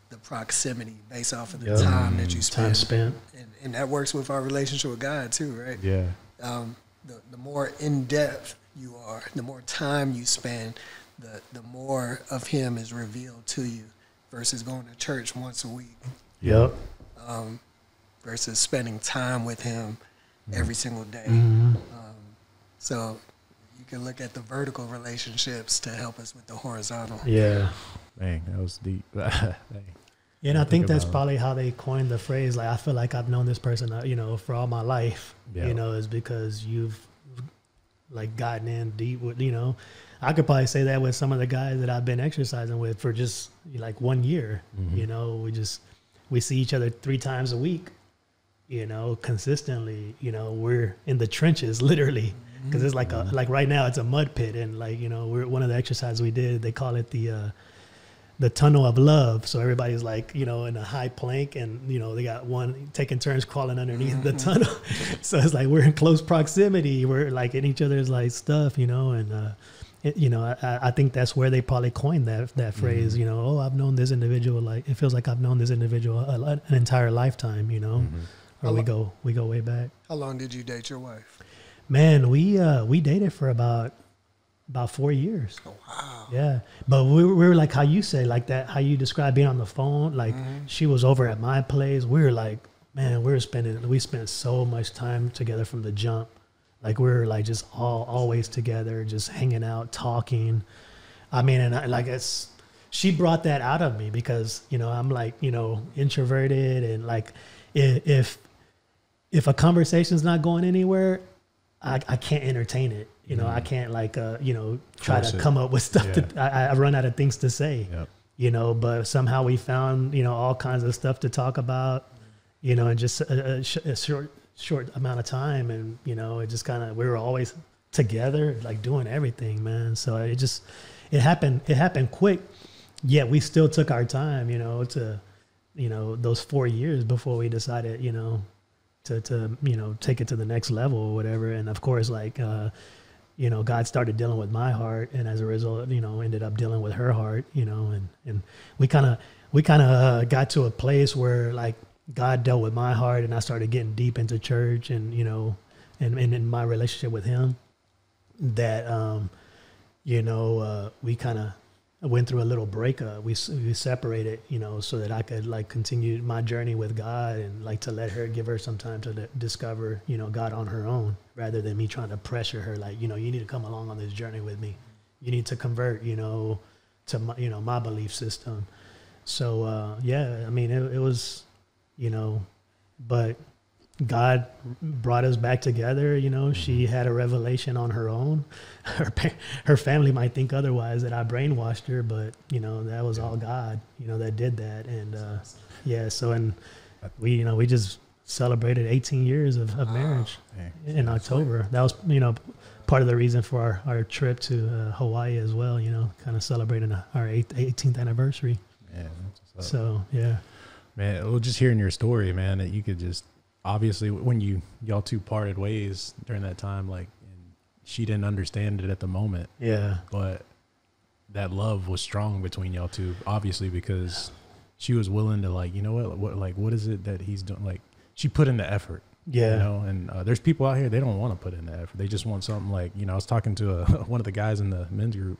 the proximity, based off of the time that you spend. Time spent. And that works with our relationship with God too, right? Yeah. The more in-depth you are, the more time you spend, the more of Him is revealed to you versus going to church once a week. Yep. Versus spending time with Him every single day. So you can look at the vertical relationships to help us with the horizontal. Yeah. Dang, that was deep. Yeah, and I think that's probably how they coined the phrase. Like, I feel like I've known this person, you know, for all my life. Yeah. You know, is because you've like gotten in deep with, you know. I could probably say that with some of the guys that I've been exercising with for just like 1 year. You know, we see each other 3 times a week. You know, consistently. You know, we're in the trenches, literally, because it's like like right now it's a mud pit, and like, you know, one of the exercises we did, they call it the tunnel of love. So everybody's like, you know, in a high plank, and, you know, they got one taking turns crawling underneath the tunnel. So it's like we're in close proximity. We're like in each other's like stuff, you know, and you know, I think that's where they probably coined that phrase, you know, oh, I've known this individual, like it feels like I've known this individual an entire lifetime, you know, or we go way back. How long did you date your wife? Man, we dated for about 4 years. Oh, wow. Yeah. But we were like how you say, like that, how you describe being on the phone. Like she was over at my place. We were like, man, we spent so much time together from the jump. Like we were like just always together, just hanging out, talking. I mean, and she brought that out of me because, you know, I'm like, you know, introverted, and like if a conversation's not going anywhere, I can't entertain it. You know, I can't like, you know, try to come up with stuff that I run out of things to say, you know, but somehow we found, you know, all kinds of stuff to talk about, you know, in just a short amount of time. And, you know, it just kind of, we were always together, like doing everything, man. So it happened quick, yet we still took our time, you know, to, you know, those 4 years before we decided, you know, to you know, take it to the next level or whatever. And of course, like, you know, God started dealing with my heart, and as a result, you know, ended up dealing with her heart, you know, and we kind of got to a place where like God dealt with my heart, and I started getting deep into church, and, you know, and in my relationship with Him, that you know, we kind of went through a little breakup. We separated, you know, so that I could like continue my journey with God, and like to let her, give her some time to discover, you know, God on her own, rather than me trying to pressure her, like, you know, you need to come along on this journey with me. You need to convert, you know, to my, you know, my belief system. So yeah, I mean, it was, you know, but God brought us back together. You know, she had a revelation on her own. Her family might think otherwise, that I brainwashed her, but, you know, that was all God, you know, that did that. And yeah, so, and we just celebrated 18 years of marriage in October. That was, you know, part of the reason for our trip to Hawaii as well, you know, kind of celebrating our 18th anniversary. Yeah. So, yeah. Man, well, just hearing your story, man, that you could just, obviously when y'all two parted ways during that time, like, and she didn't understand it at the moment. Yeah. But that love was strong between y'all two, obviously, because she was willing to, like, you know what is it that he's doing? Like, she put in the effort. Yeah. You know, and there's people out here, they don't want to put in that effort. They just want something like, you know, I was talking to one of the guys in the men's group,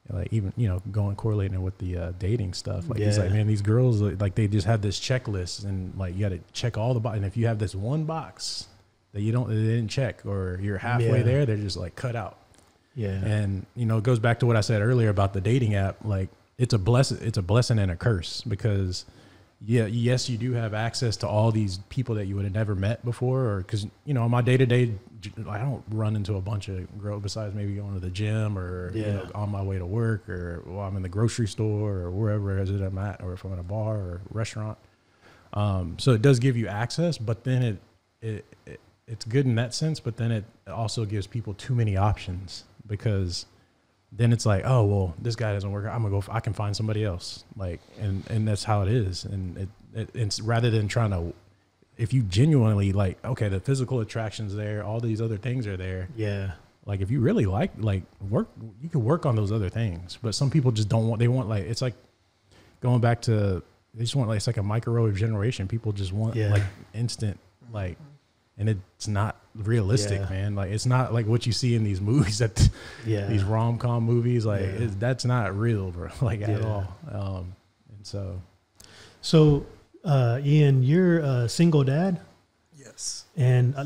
like even, you know, correlating with the dating stuff. Like, he's like, man, these girls, like, they just have this checklist, and like, you got to check all the boxes. And if you have this one box that they didn't check, or you're halfway there, they're just like cut out. Yeah. And, you know, it goes back to what I said earlier about the dating app. Like, it's a blessing and a curse, because yes, you do have access to all these people that you would have never met before, or because, you know, on my day-to-day, I don't run into a bunch of girls besides maybe going to the gym, or you know, on my way to work, or while I'm in the grocery store, or wherever it is that I'm at, or if I'm in a bar or restaurant. So it does give you access, but then it's good in that sense, but then it also gives people too many options, because then it's like, oh, well, this guy doesn't work. I can find somebody else. Like, and that's how it is. And it's rather than trying to, if you genuinely like, okay, the physical attraction's there, all these other things are there. Yeah. Like, if you really like work, you can work on those other things. But some people just don't want, they want, like, it's like going back to, they just want, like, it's like a microwave generation. People just want like instant, like, and it's not realistic, man. Like, it's not like what you see in these movies, that these rom-com movies, like that's not real, bro. Like, at all. And so Ian, you're a single dad. Yes. And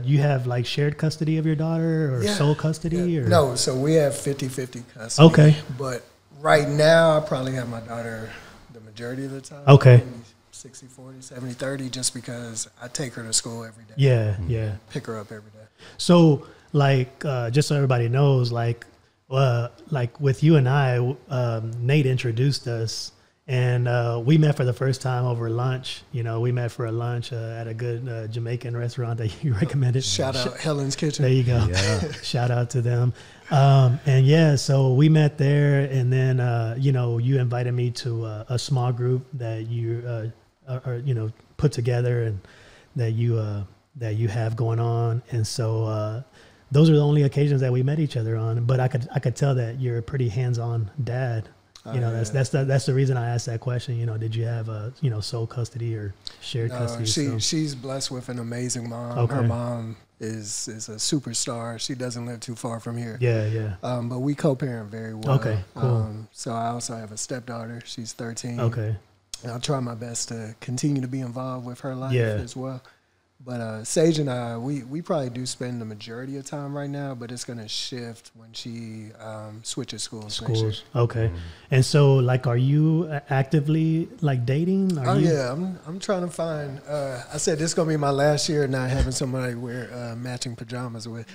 you have like shared custody of your daughter, or sole custody, or no? So we have 50-50 custody. Okay. But right now, I probably have my daughter the majority of the time. Okay. 60-40, 70-30, just because I take her to school every day. Yeah. Pick her up every day. So, like, just so everybody knows, like with you and I, Nate introduced us, and we met for the first time over lunch. You know, we met for a lunch at a good Jamaican restaurant that you recommended. Shout out Helen's Kitchen. There you go. Yeah. Shout out to them. And so we met there, and then, you know, you invited me to a small group that you you know, put together, and that you have going on. And so those are the only occasions that we met each other on. But I could tell that you're a pretty hands-on dad. You know, that's the reason I asked that question. You know, did you have sole custody or shared custody? She's blessed with an amazing mom. Okay. Her mom is a superstar. She doesn't live too far from here. Yeah. But we co-parent very well. Okay, cool. So I also have a stepdaughter. She's 13. Okay. And I'll try my best to continue to be involved with her life as well. But Sage and I, we probably do spend the majority of time right now, but it's going to shift when she switches schools. Okay. And so, like, are you actively, like, dating? Yeah, I'm trying to find, I said this is going to be my last year not having somebody wear matching pajamas with.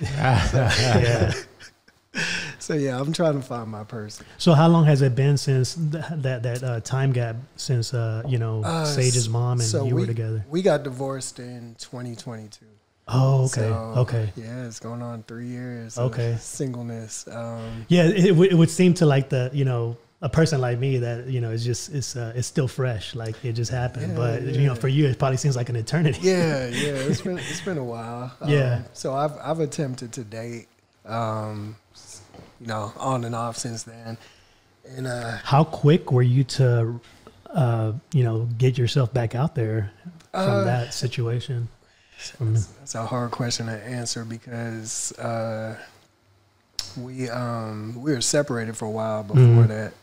So yeah, I'm trying to find my person. So how long has it been since that time gap since Sage's mom and you were together? We got divorced in 2022. Oh, okay. So, okay. Yeah, it's going on 3 years. Okay. Of singleness. It would seem to like a person like me that it's still fresh, like it just happened. But for you, it probably seems like an eternity. Yeah. It's been a while. So I've attempted to date. On and off since then. And how quick were you to, get yourself back out there from that situation? That's a hard question to answer, because we were separated for a while before that,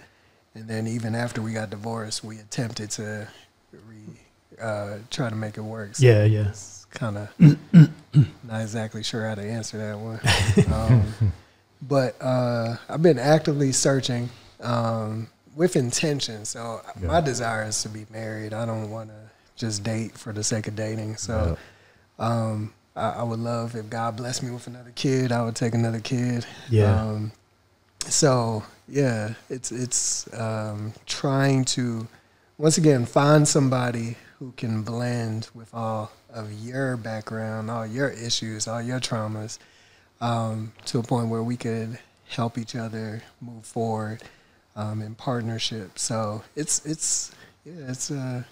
and then even after we got divorced, we attempted to try to make it work. So it's kind of not exactly sure how to answer that one. But I've been actively searching with intention. So my desire is to be married. I don't want to just date for the sake of dating. So I would love, if God blessed me with another kid, I would take another kid. It's trying to, once again, find somebody who can blend with all of your background, all your issues, all your traumas, to a point where we could help each other move forward in partnership. So it's a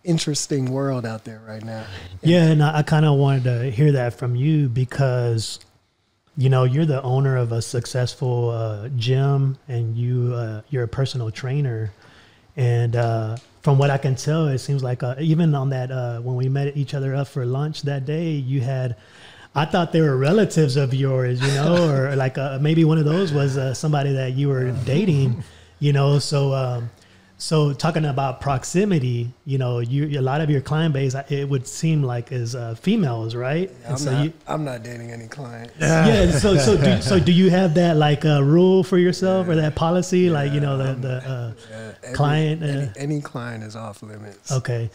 interesting world out there right now. Yeah, and I kind of wanted to hear that from you, because you're the owner of a successful gym, and you're a personal trainer, and from what I can tell, it seems like even on that when we met each other up for lunch that day, you had. I thought they were relatives of yours, you know, or like maybe one of those was somebody that you were dating, you know. So talking about proximity, you know, a lot of your client base, it would seem like is females, right? Yeah, I'm not dating any clients. Yeah. So do you have that like rule for yourself or that policy, like, you know, the client? Any client is off limits. Okay.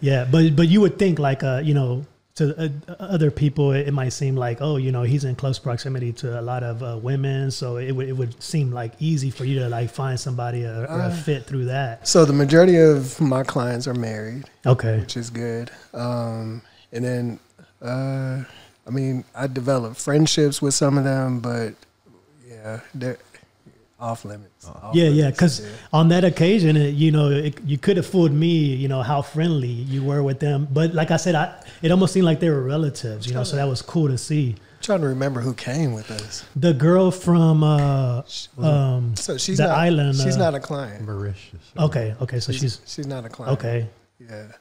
Yeah. But you would think like, you know, to other people, it might seem like, oh, you know, he's in close proximity to a lot of women, so it would seem like easy for you to like find somebody or a fit through that. So the majority of my clients are married, okay, which is good. And then, I mean, I developed friendships with some of them, but yeah, they're off limits. Yeah, because on that occasion, you know, you could have fooled me, you know, how friendly you were with them. But like I said, it almost seemed like they were relatives, you know, so that was cool to see. I'm trying to remember who came with us. The girl from so she's the not, island. She's not a client. Mauritius. Okay, so she's not a client. Okay. Yeah.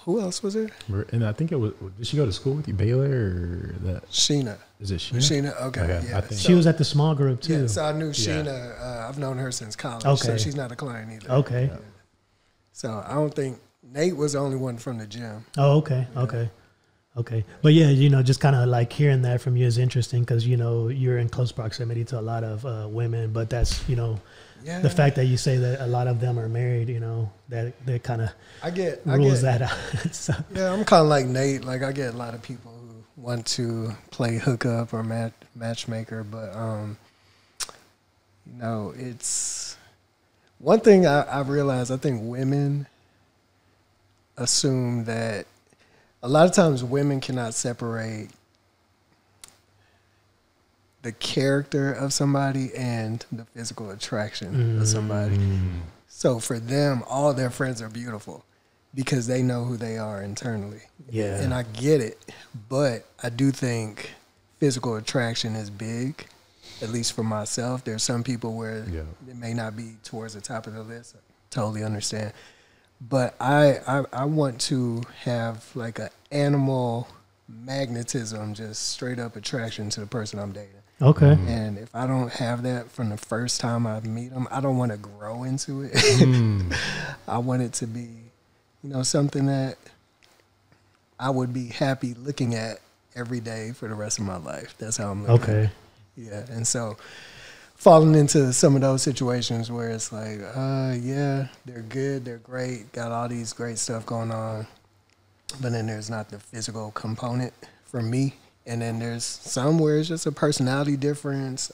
Who else was there? And I think it was. Did she go to school with you, Baylor, or that? Sheena. Is it Sheena? Sheena. Okay. Yeah. I think. She was at the small group too. Yeah, so I knew Sheena. I've known her since college. Okay. So she's not a client either. Okay. Yeah. So I don't think Nate was the only one from the gym. Oh, okay. Yeah. Okay. But yeah, you know, just kind of like hearing that from you is interesting because, you know, you're in close proximity to a lot of women, but that's, you know, the fact that you say that a lot of them are married, you know, that kind of rules that out. So. Yeah, I'm kind of like Nate. Like I get a lot of people who want to play hookup or matchmaker, but you know, it's one thing I've realized. I think women assume that a lot of times women cannot separate the character of somebody and the physical attraction of somebody. So for them, all their friends are beautiful because they know who they are internally. Yeah. And I get it, but I do think physical attraction is big, at least for myself. There's some people where it may not be towards the top of the list. I totally understand. But I want to have like an animal magnetism, just straight up attraction to the person I'm dating. Okay. And if I don't have that from the first time I meet them, I don't want to grow into it. I want it to be, you know, something that I would be happy looking at every day for the rest of my life. That's how I'm looking at it. Yeah. And so falling into some of those situations where it's like, yeah, they're good, they're great, got all these great stuff going on, but then there's not the physical component for me. And then there's some where it's just a personality difference.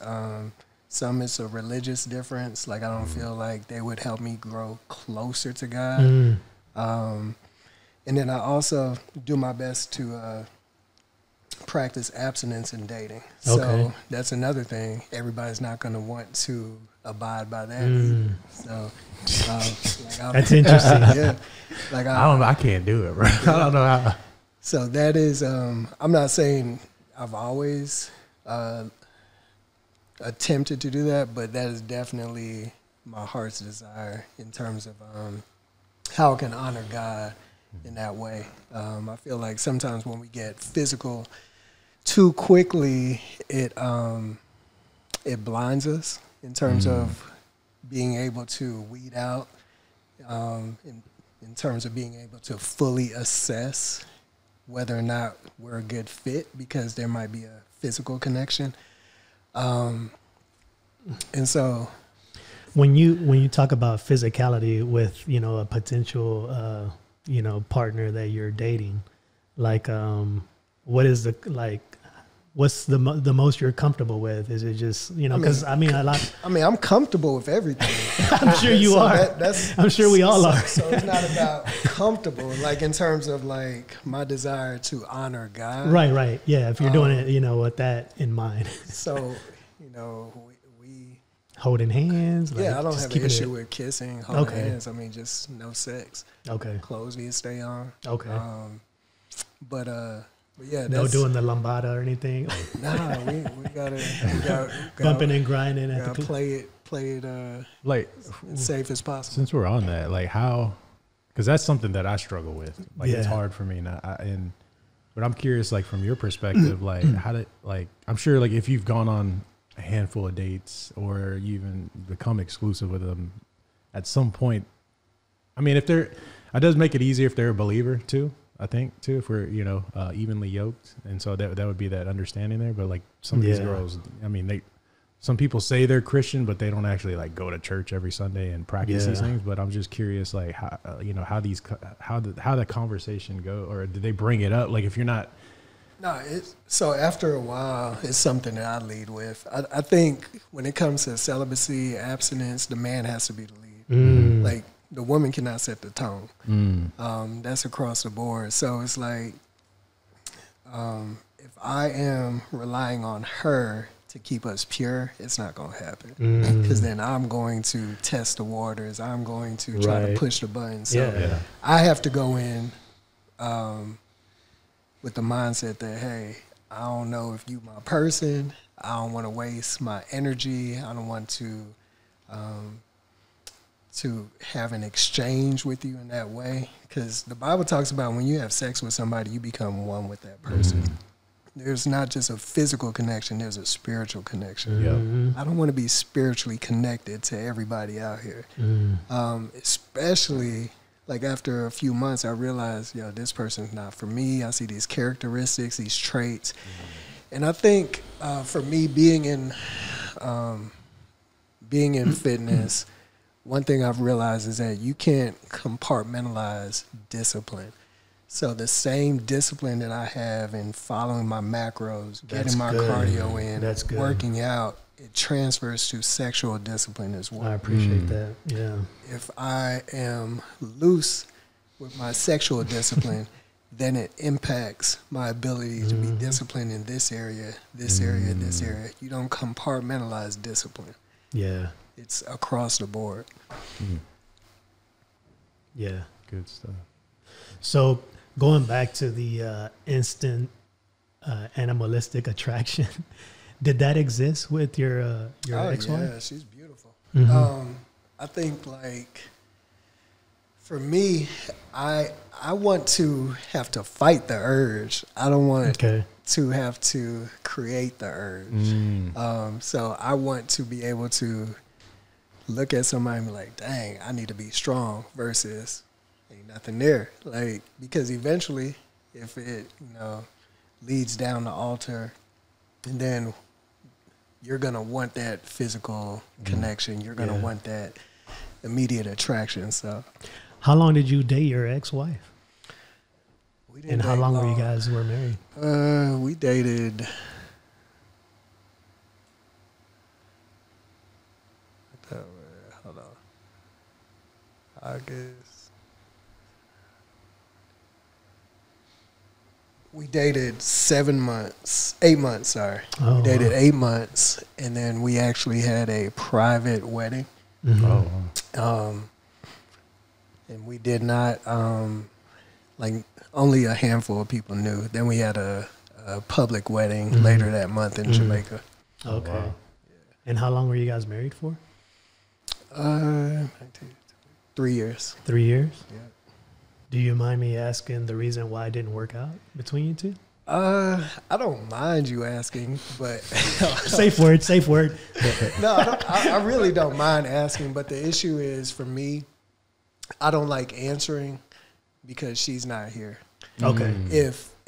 Some it's a religious difference. Like I don't feel like they would help me grow closer to God. And then I also do my best to practice abstinence in dating. So that's another thing. Everybody's not going to want to abide by that either. So that's interesting. Yeah. Like I don't know. I can't do it, bro. I don't know how. So that is, I'm not saying I've always attempted to do that, but that is definitely my heart's desire in terms of how I can honor God in that way. I feel like sometimes when we get physical too quickly, it blinds us in terms of being able to weed out, in terms of being able to fully assess whether or not we're a good fit because there might be a physical connection. And so when you talk about physicality with, you know, a potential, you know, partner that you're dating, like, what's the most you're comfortable with? Is it just, you know, because I mean, I'm comfortable with everything. I'm sure you are. I'm sure we all are. So it's not about comfortable, like in terms of like my desire to honor God. Right. Yeah. If you're doing it, you know, with that in mind. So, you know, we holding hands. Like, I don't have an issue with kissing, holding hands. I mean, just no sex. Okay. Clothes need to stay on. Okay. But yeah, no doing the lambada or anything. Nah, we gotta bumping and grinding. Gotta play play it Like, as safe as possible. since we're on that, like how, because that's something that I struggle with. Like it's Yeah. hard for me now. But I'm curious, like from your perspective, like how did, like, I'm sure like if you've gone on a handful of dates or you even become exclusive with them at some point, I mean, if they're, it does make it easier if they're a believer too, I think too, if we're, evenly yoked. And so that would be that understanding there. But like some of these girls, I mean, some people say they're Christian, but they don't actually like go to church every Sunday and practice these things. But I'm just curious, like how, how that conversation go, or did they bring it up? Like if you're not. No, so after a while, it's something that I lead with. I think when it comes to celibacy, abstinence, the man has to be the lead. Like the woman cannot set the tone. That's across the board. So it's like if I am relying on her to keep us pure, it's not going to happen. Because then I'm going to test the waters. I'm going to try to push the button. So I have to go in with the mindset that, hey, I don't know if you my person. I don't want to waste my energy. I don't want to have an exchange with you in that way. Because the Bible talks about when you have sex with somebody, you become one with that person. There's not just a physical connection, there's a spiritual connection. I don't want to be spiritually connected to everybody out here. Especially like after a few months, I realized, this person's not for me. I see these characteristics, these traits. And I think for me being in fitness, one thing I've realized is that you can't compartmentalize discipline. So the same discipline that I have in following my macros, getting my cardio in, working out, it transfers to sexual discipline as well. I appreciate that. Yeah. If I am loose with my sexual discipline, then it impacts my ability to be disciplined in this area, this area, this area. You don't compartmentalize discipline. Yeah. It's across the board. Yeah. Good stuff. So going back to the instant animalistic attraction, did that exist with your ex-wife? Yeah, she's beautiful. I think like for me, I want to have to fight the urge. I don't want to have to create the urge. So I want to be able to look at somebody and be like, dang, I need to be strong versus ain't nothing there. Like, because eventually if it, leads down the altar, and then you're going to want that physical connection. You're going to want that immediate attraction. So how long did you date your ex-wife? We didn't and how long were you guys were married? We dated hold on. I guess we dated 8 months, sorry. We dated 8 months, and then we actually had a private wedding. And we did not, like only a handful of people knew. Then we had a public wedding later that month in Jamaica. Okay. Wow. And how long were you guys married for? 3 years. 3 years? Yeah. Do you mind me asking the reason why it didn't work out between you two? I don't mind you asking, but safe word. No, I really don't mind asking, but the issue is for me, I don't like answering because she's not here. Okay.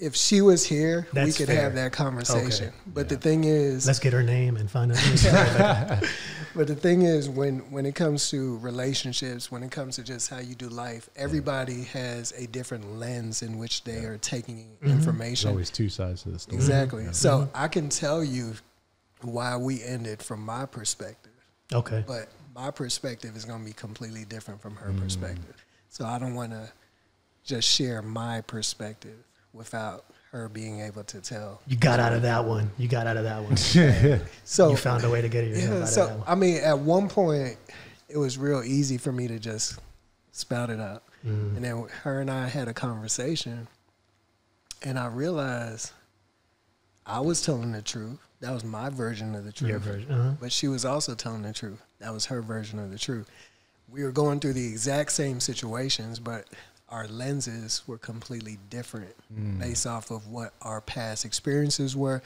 If she was here, we could fair. have that conversation. Okay. But the thing is, let's get her name and find out. But the thing is, when it comes to relationships, when it comes to just how you do life, everybody has a different lens in which they are taking information. There's always two sides to the story. Exactly. Yeah. So I can tell you why we ended from my perspective. Okay. But my perspective is going to be completely different from her perspective. So I don't want to just share my perspective without her being able to tell. You got out of that one. So you found a way to get yourself out of that one. I mean, at one point, it was real easy for me to just spout it out. And then her and I had a conversation, and I realized I was telling the truth. That was my version of the truth. Your version. But she was also telling the truth. That was her version of the truth. We were going through the exact same situations, but our lenses were completely different based off of what our past experiences were,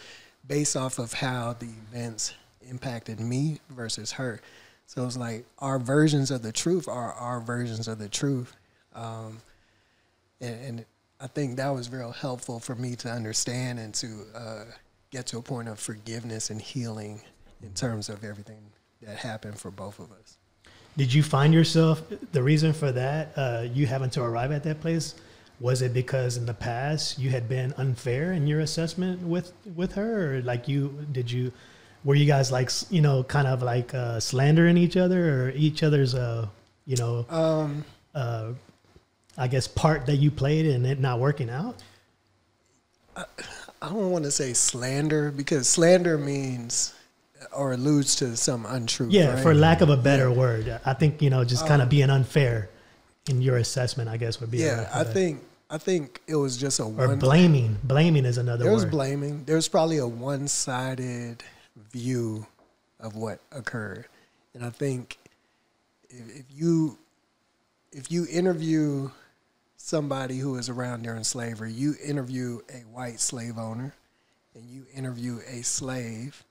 based off of how the events impacted me versus her. So it's like our versions of the truth are our versions of the truth. And I think that was real helpful for me to understand and to get to a point of forgiveness and healing in terms of everything that happened for both of us. Did you find yourself, the reason for that, you having to arrive at that place, was it because in the past you had been unfair in your assessment with her? Or like were you guys like, kind of like slandering each other or each other's, I guess, part that you played in it not working out? I don't want to say slander, because slander means or alludes to some untruth. Yeah, right? for lack of a better word. I think, just kind of being unfair in your assessment, I guess, would be. Yeah, I think it was just a or blaming. Blaming is another word. There was blaming. There's probably a one-sided view of what occurred. And I think if you interview somebody who was around during slavery, you interview a white slave owner and you interview a slave,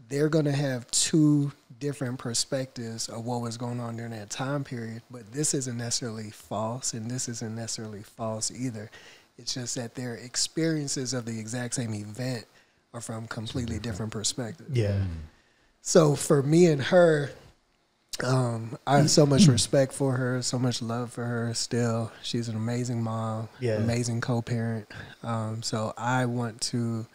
they're going to have two different perspectives of what was going on during that time period. But this isn't necessarily false, and this isn't necessarily false either. It's just that their experiences of the exact same event are from completely different perspectives. Yeah. So for me and her, I have so much respect for her, so much love for her still. She's an amazing mom, amazing co-parent. So I want to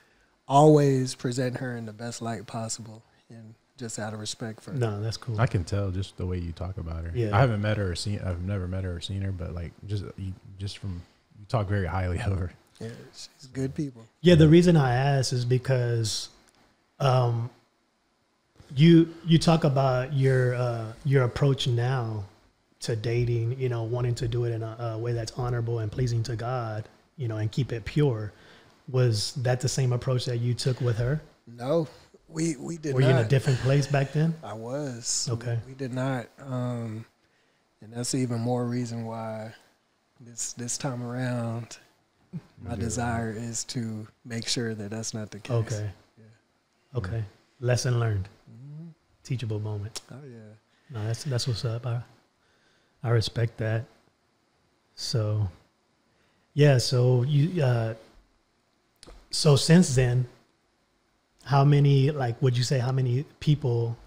always present her in the best light possible, and just out of respect for her. No, that's cool. I can tell just the way you talk about her. Yeah. I haven't met her or I've never met her or seen her, but like just from, you talk very highly of her. Yeah, she's good people. Yeah, the reason I ask is because you talk about your approach now to dating, wanting to do it in a way that's honorable and pleasing to God, and keep it pure. Was that the same approach that you took with her? No, we did not. Were you in a different place back then? I was. Okay. We did not. And that's even more reason why this time around, my desire is to make sure that that's not the case. Okay. Yeah. Okay. Lesson learned. Mm-hmm. Teachable moment. Oh yeah. No, that's what's up. I respect that. So, yeah. So you. So since then, how many people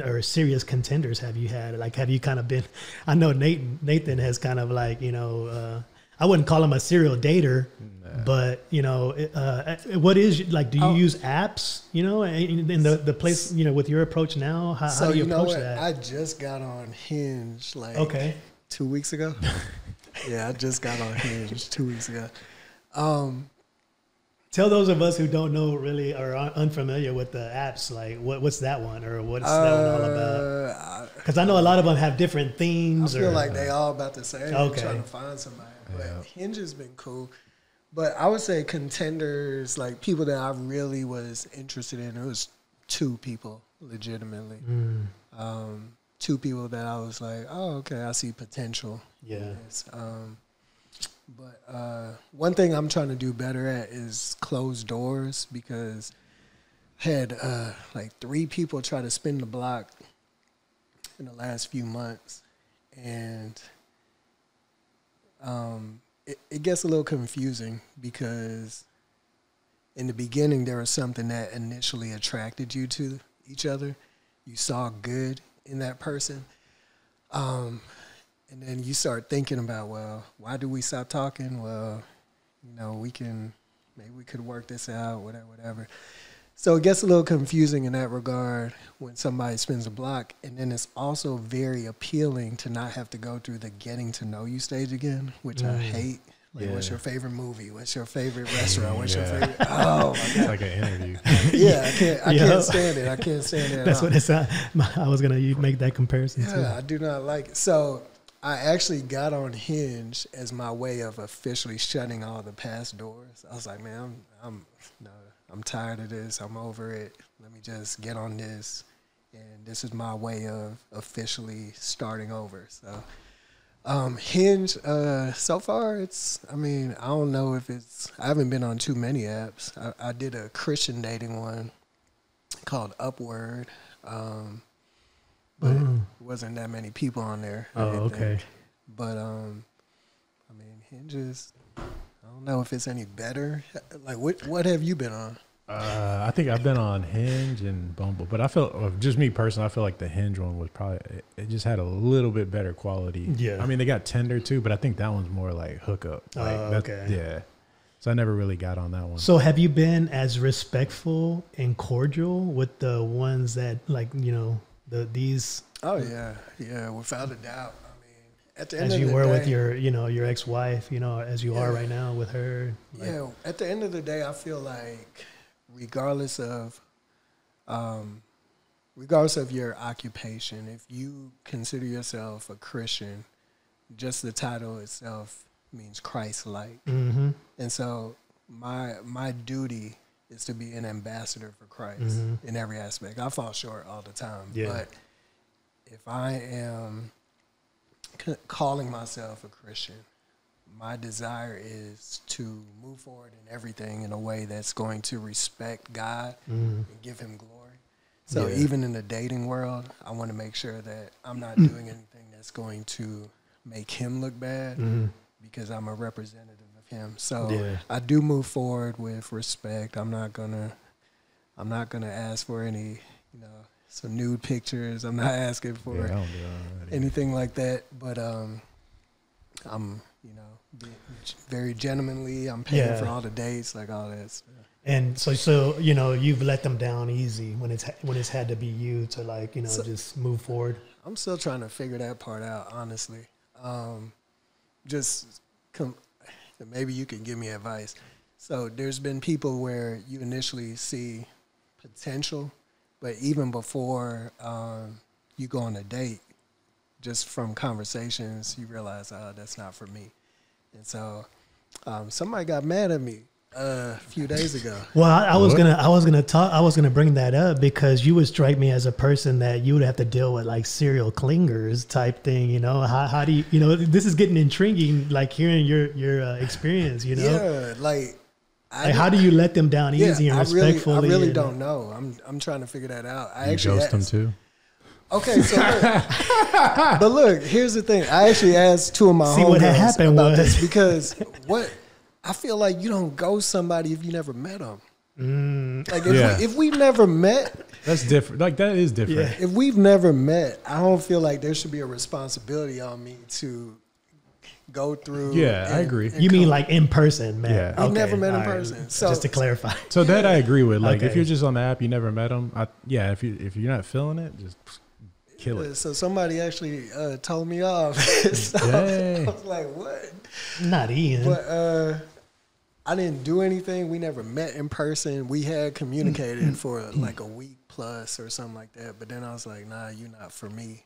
or serious contenders have you had? Like, have you kind of been? I know Nathan has kind of like, I wouldn't call him a serial dater, but what is like? Do you use apps? In the place, with your approach now, how do you approach that? I just got on Hinge 2 weeks ago. Yeah, I just got on Hinge 2 weeks ago. Tell those of us who don't know really or are unfamiliar with the apps, like what's that one or what's that one all about? Because I know a lot of them have different themes. I feel like they all about the same. Okay. Trying to find somebody. But Hinge has been cool. But I would say contenders, like people that I really was interested in, it was two people, legitimately. Two people that I was like, oh, okay, I see potential. Yeah. But one thing I'm trying to do better at is close doors, because I had like 3 people try to spin the block in the last few months, and it gets a little confusing because in the beginning there was something that initially attracted you to each other. You saw good in that person. And then you start thinking about, well, why do we stop talking? Well, maybe we could work this out, whatever. So it gets a little confusing in that regard when somebody spins a block. And then it's also very appealing to not have to go through the getting to know you stage again, which I hate. Like, what's your favorite movie? What's your favorite restaurant? What's your favorite? Oh, my God. It's like an interview. Yeah, I can't stand it. I can't stand it. That's what it's. I was going to make that comparison too. Yeah, I do not like it. So I actually got on Hinge as my way of officially shutting all the past doors. I was like, man, I'm tired of this. I'm over it. Let me just get on this. And this is my way of officially starting over. So, Hinge, so far I don't know if I haven't been on too many apps. I did a Christian dating one called Upward. But it wasn't that many people on there. Oh, okay. But, Hinge is, I don't know if it's any better. Like, what have you been on? I think I've been on Hinge and Bumble, but I feel, just me personally, I feel like the Hinge one was probably, it just had a little bit better quality. Yeah. I mean, they got Tinder too, but I think that one's more like hookup. Like okay. Yeah. So I never really got on that one. So have you been as respectful and cordial with the ones that, like, these? Oh yeah, without a doubt. At the end as of you the were day, with your ex-wife, as you are right now with her. Like, yeah. At the end of the day, I feel like regardless of your occupation, if you consider yourself a Christian, just the title itself means Christ-like. mm-hmm. And so my duty is to be an ambassador for Christ in every aspect. I fall short all the time, but if I am calling myself a Christian, my desire is to move forward in everything in a way that's going to respect God and give him glory. So even in the dating world, I want to make sure that I'm not doing anything that's going to make him look bad because I'm a representative of him. So I do move forward with respect. I'm not gonna ask for any, some nude pictures. I'm not asking for anything like that. But I'm, very gentlemanly. I'm paying for all the dates, like all that stuff. And so you've let them down easy when it's had to be you to, like, just move forward. I'm still trying to figure that part out, honestly. Maybe you can give me advice. So there's been people where you initially see potential, but even before you go on a date, just from conversations, you realize, that's not for me. And so somebody got mad at me a few days ago. Well, I was gonna bring that up because you would strike me as a person that you would have to deal with, like, serial clingers type thing. How do you, this is getting intriguing, like hearing your experience. Yeah, how do you let them down easy and respectfully? I really don't know. I'm trying to figure that out. I actually ghost them too. Okay, so but look, here's the thing. I actually asked two of my homegirls what had happened about was this because I feel like you don't ghost somebody if you never met them. Like if we've never met, that's different. Like that is different. Yeah. If we've never met, I don't feel like there should be a responsibility on me to go through. Yeah, I agree. You mean like in person, man? Yeah. We've never met in person. So just to clarify. So that I agree with. Like if you're just on the app, you never met them. If you're not feeling it, just kill it. So somebody actually told me off. So I was like, what? Not Ian. But I didn't do anything. We never met in person. We had communicated for like a week plus or something like that. But then I was like, nah, you're not for me.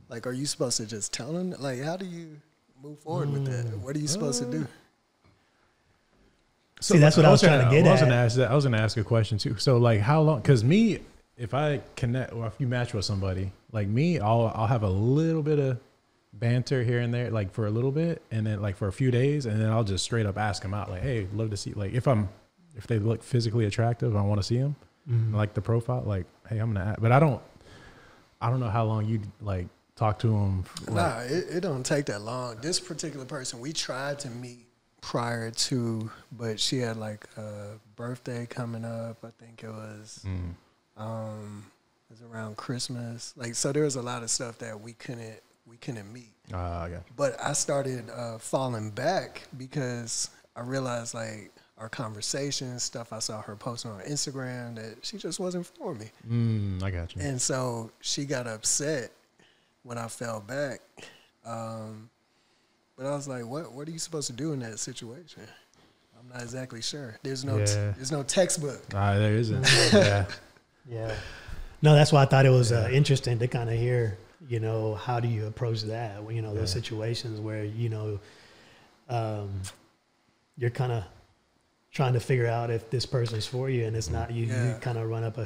Like, are you supposed to just tell them? Like, how do you move forward with that? What are you supposed to do? See, that's what I was trying to get at. I was going to ask a question too. So, like, how long? Because me, if I connect or if you match with somebody, like me, I'll have a little bit of banter here and there, like for a little bit, and then like for a few days, and then I'll just straight up ask them out, like, hey, love to see, like if they look physically attractive, I want to see them, like the profile, like, hey, I'm gonna, but I don't know how long you like talk to them. Nah, it don't take that long. This particular person, we tried to meet prior to, but she had like a birthday coming up. I think it was around Christmas. Like, so there was a lot of stuff that we couldn't meet. But I started falling back because I realized, like, our conversations, stuff I saw her posting on Instagram, that she just wasn't for me. I got you. And so she got upset when I fell back. But I was like, what are you supposed to do in that situation? I'm not exactly sure. There's no textbook. There isn't. Yeah. No, that's why I thought it was interesting to kind of hear, how do you approach that? Those situations where, you're kind of trying to figure out if this person's for you, and it's not. You kind of run up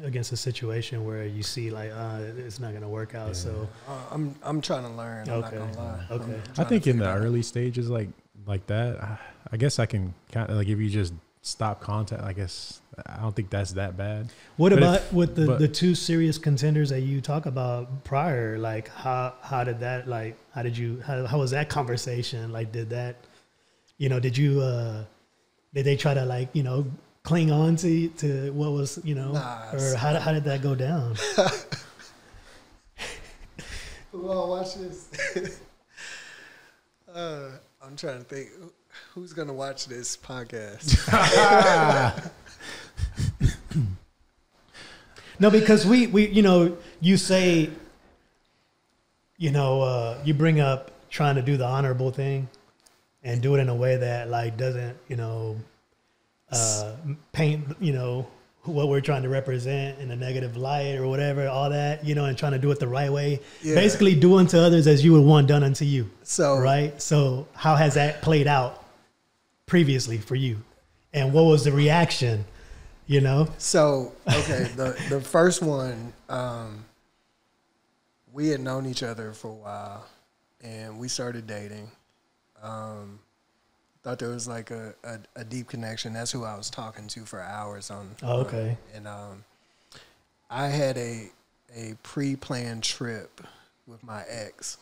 against a situation where you see like it's not going to work out. So I'm trying to learn. I'm not gonna lie. Okay. I think in the early stages like that, I guess I can kind of like if you just stop contact. I guess I don't think that's that bad. What about with the two serious contenders that you talk about prior? Like how did that like how was that conversation? Like did that did they try to like cling on to what was or how did that go down? Who all watch this? I'm trying to think. Who's going to watch this podcast? No, because we you say, you bring up trying to do the honorable thing and do it in a way that like doesn't, paint, what we're trying to represent in a negative light or whatever, all that, and trying to do it the right way. Yeah. Basically do unto others as you would want done unto you. So, right. So how has that played out previously for you? And what was the reaction, So, okay. The first one, we had known each other for a while and we started dating. Thought there was like a deep connection. That's who I was talking to for hours on. Oh, okay. And I had a pre-planned trip with my ex.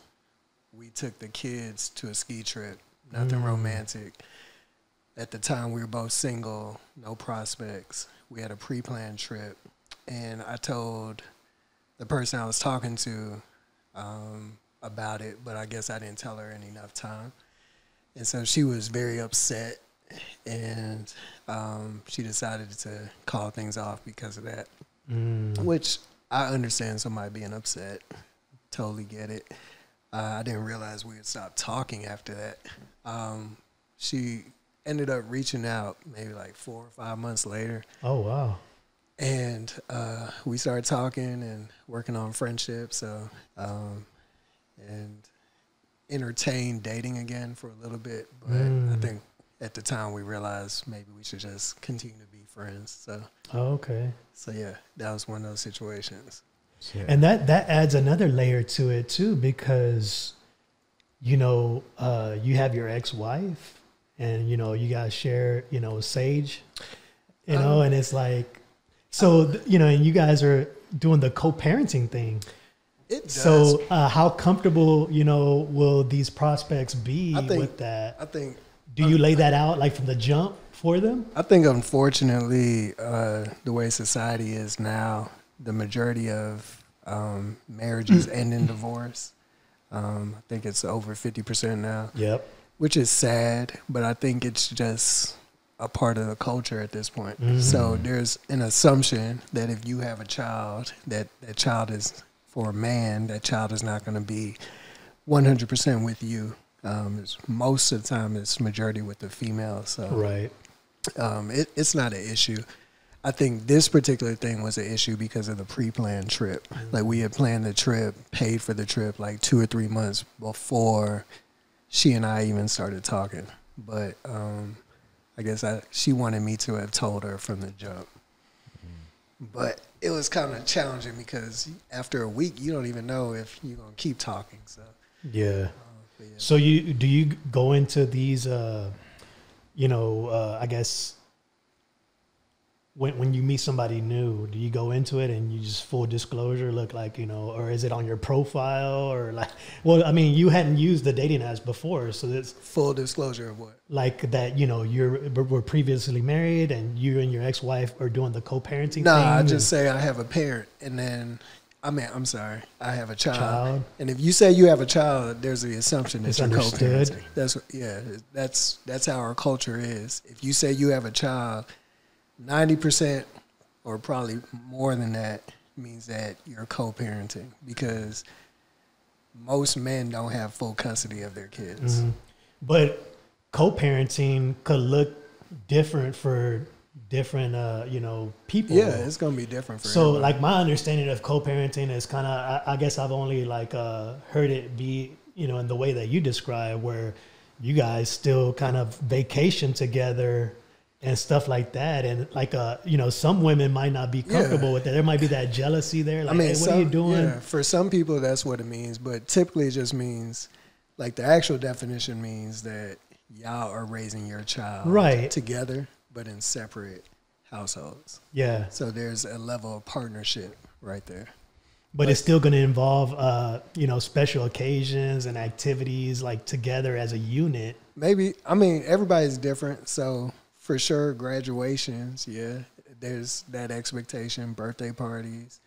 We took the kids to a ski trip. Nothing romantic. At the time, we were both single, no prospects. We had a pre-planned trip, and I told the person I was talking to about it, but I guess I didn't tell her in enough time. And so she was very upset, and she decided to call things off because of that, which I understand somebody being upset. Totally get it. I didn't realize we had stopped talking after that. She ended up reaching out maybe like 4 or 5 months later. Oh, wow. And we started talking and working on friendship. So, and entertained dating again for a little bit, but I think at the time we realized maybe we should just continue to be friends. So okay. So yeah, that was one of those situations. Yeah. And that adds another layer to it too, because you have your ex-wife and you guys share Sage, and it's like and you guys are doing the co-parenting thing. It does. So how comfortable, will these prospects be with that? I think. Do you lay that out like from the jump for them? I think, unfortunately, the way society is now, the majority of marriages end in divorce. I think it's over 50% now. Yep. Which is sad, but I think it's just a part of the culture at this point. Mm-hmm. So there's an assumption that if you have a child, that child is... For a man, that child is not going to be 100% with you. Most of the time, it's majority with the female. So, right. It's not an issue. I think this particular thing was an issue because of the pre-planned trip. Like we had planned the trip, paid for the trip like 2 or 3 months before she and I even started talking. But I guess she wanted me to have told her from the jump. But it was kind of challenging because after a week, you don't even know if you're going to keep talking. So yeah. So do you go into these, I guess, when you meet somebody new, do you go into it and you just full disclosure look like, or is it on your profile or like, well, I mean, you hadn't used the dating apps before, so it's full disclosure of what? Like that, we're previously married and you and your ex-wife are doing the co-parenting thing. I just say I have a parent and then, I'm sorry, I have a child. And if you say you have a child, there's the assumption that you're co-parenting. That's how our culture is. If you say you have a child, 90% or probably more than that means that you're co-parenting because most men don't have full custody of their kids. Mm-hmm. But co-parenting could look different for different, people. Yeah, it's going to be different for everybody. Like my understanding of co-parenting is kind of, I guess I've only heard it be, in the way that you describe where you guys still kind of vacation together and stuff like that. And like, you know, some women might not be comfortable with that. There might be that jealousy there. Like, hey, what are you doing? Yeah, for some people, that's what it means. But typically it just means, like, the actual definition means that y'all are raising your child together, but in separate households. Yeah. So there's a level of partnership right there. But it's still going to involve, you know, special occasions and activities, like, together as a unit. Maybe. I mean, everybody's different. So for sure, graduations, yeah, there's that expectation, birthday parties.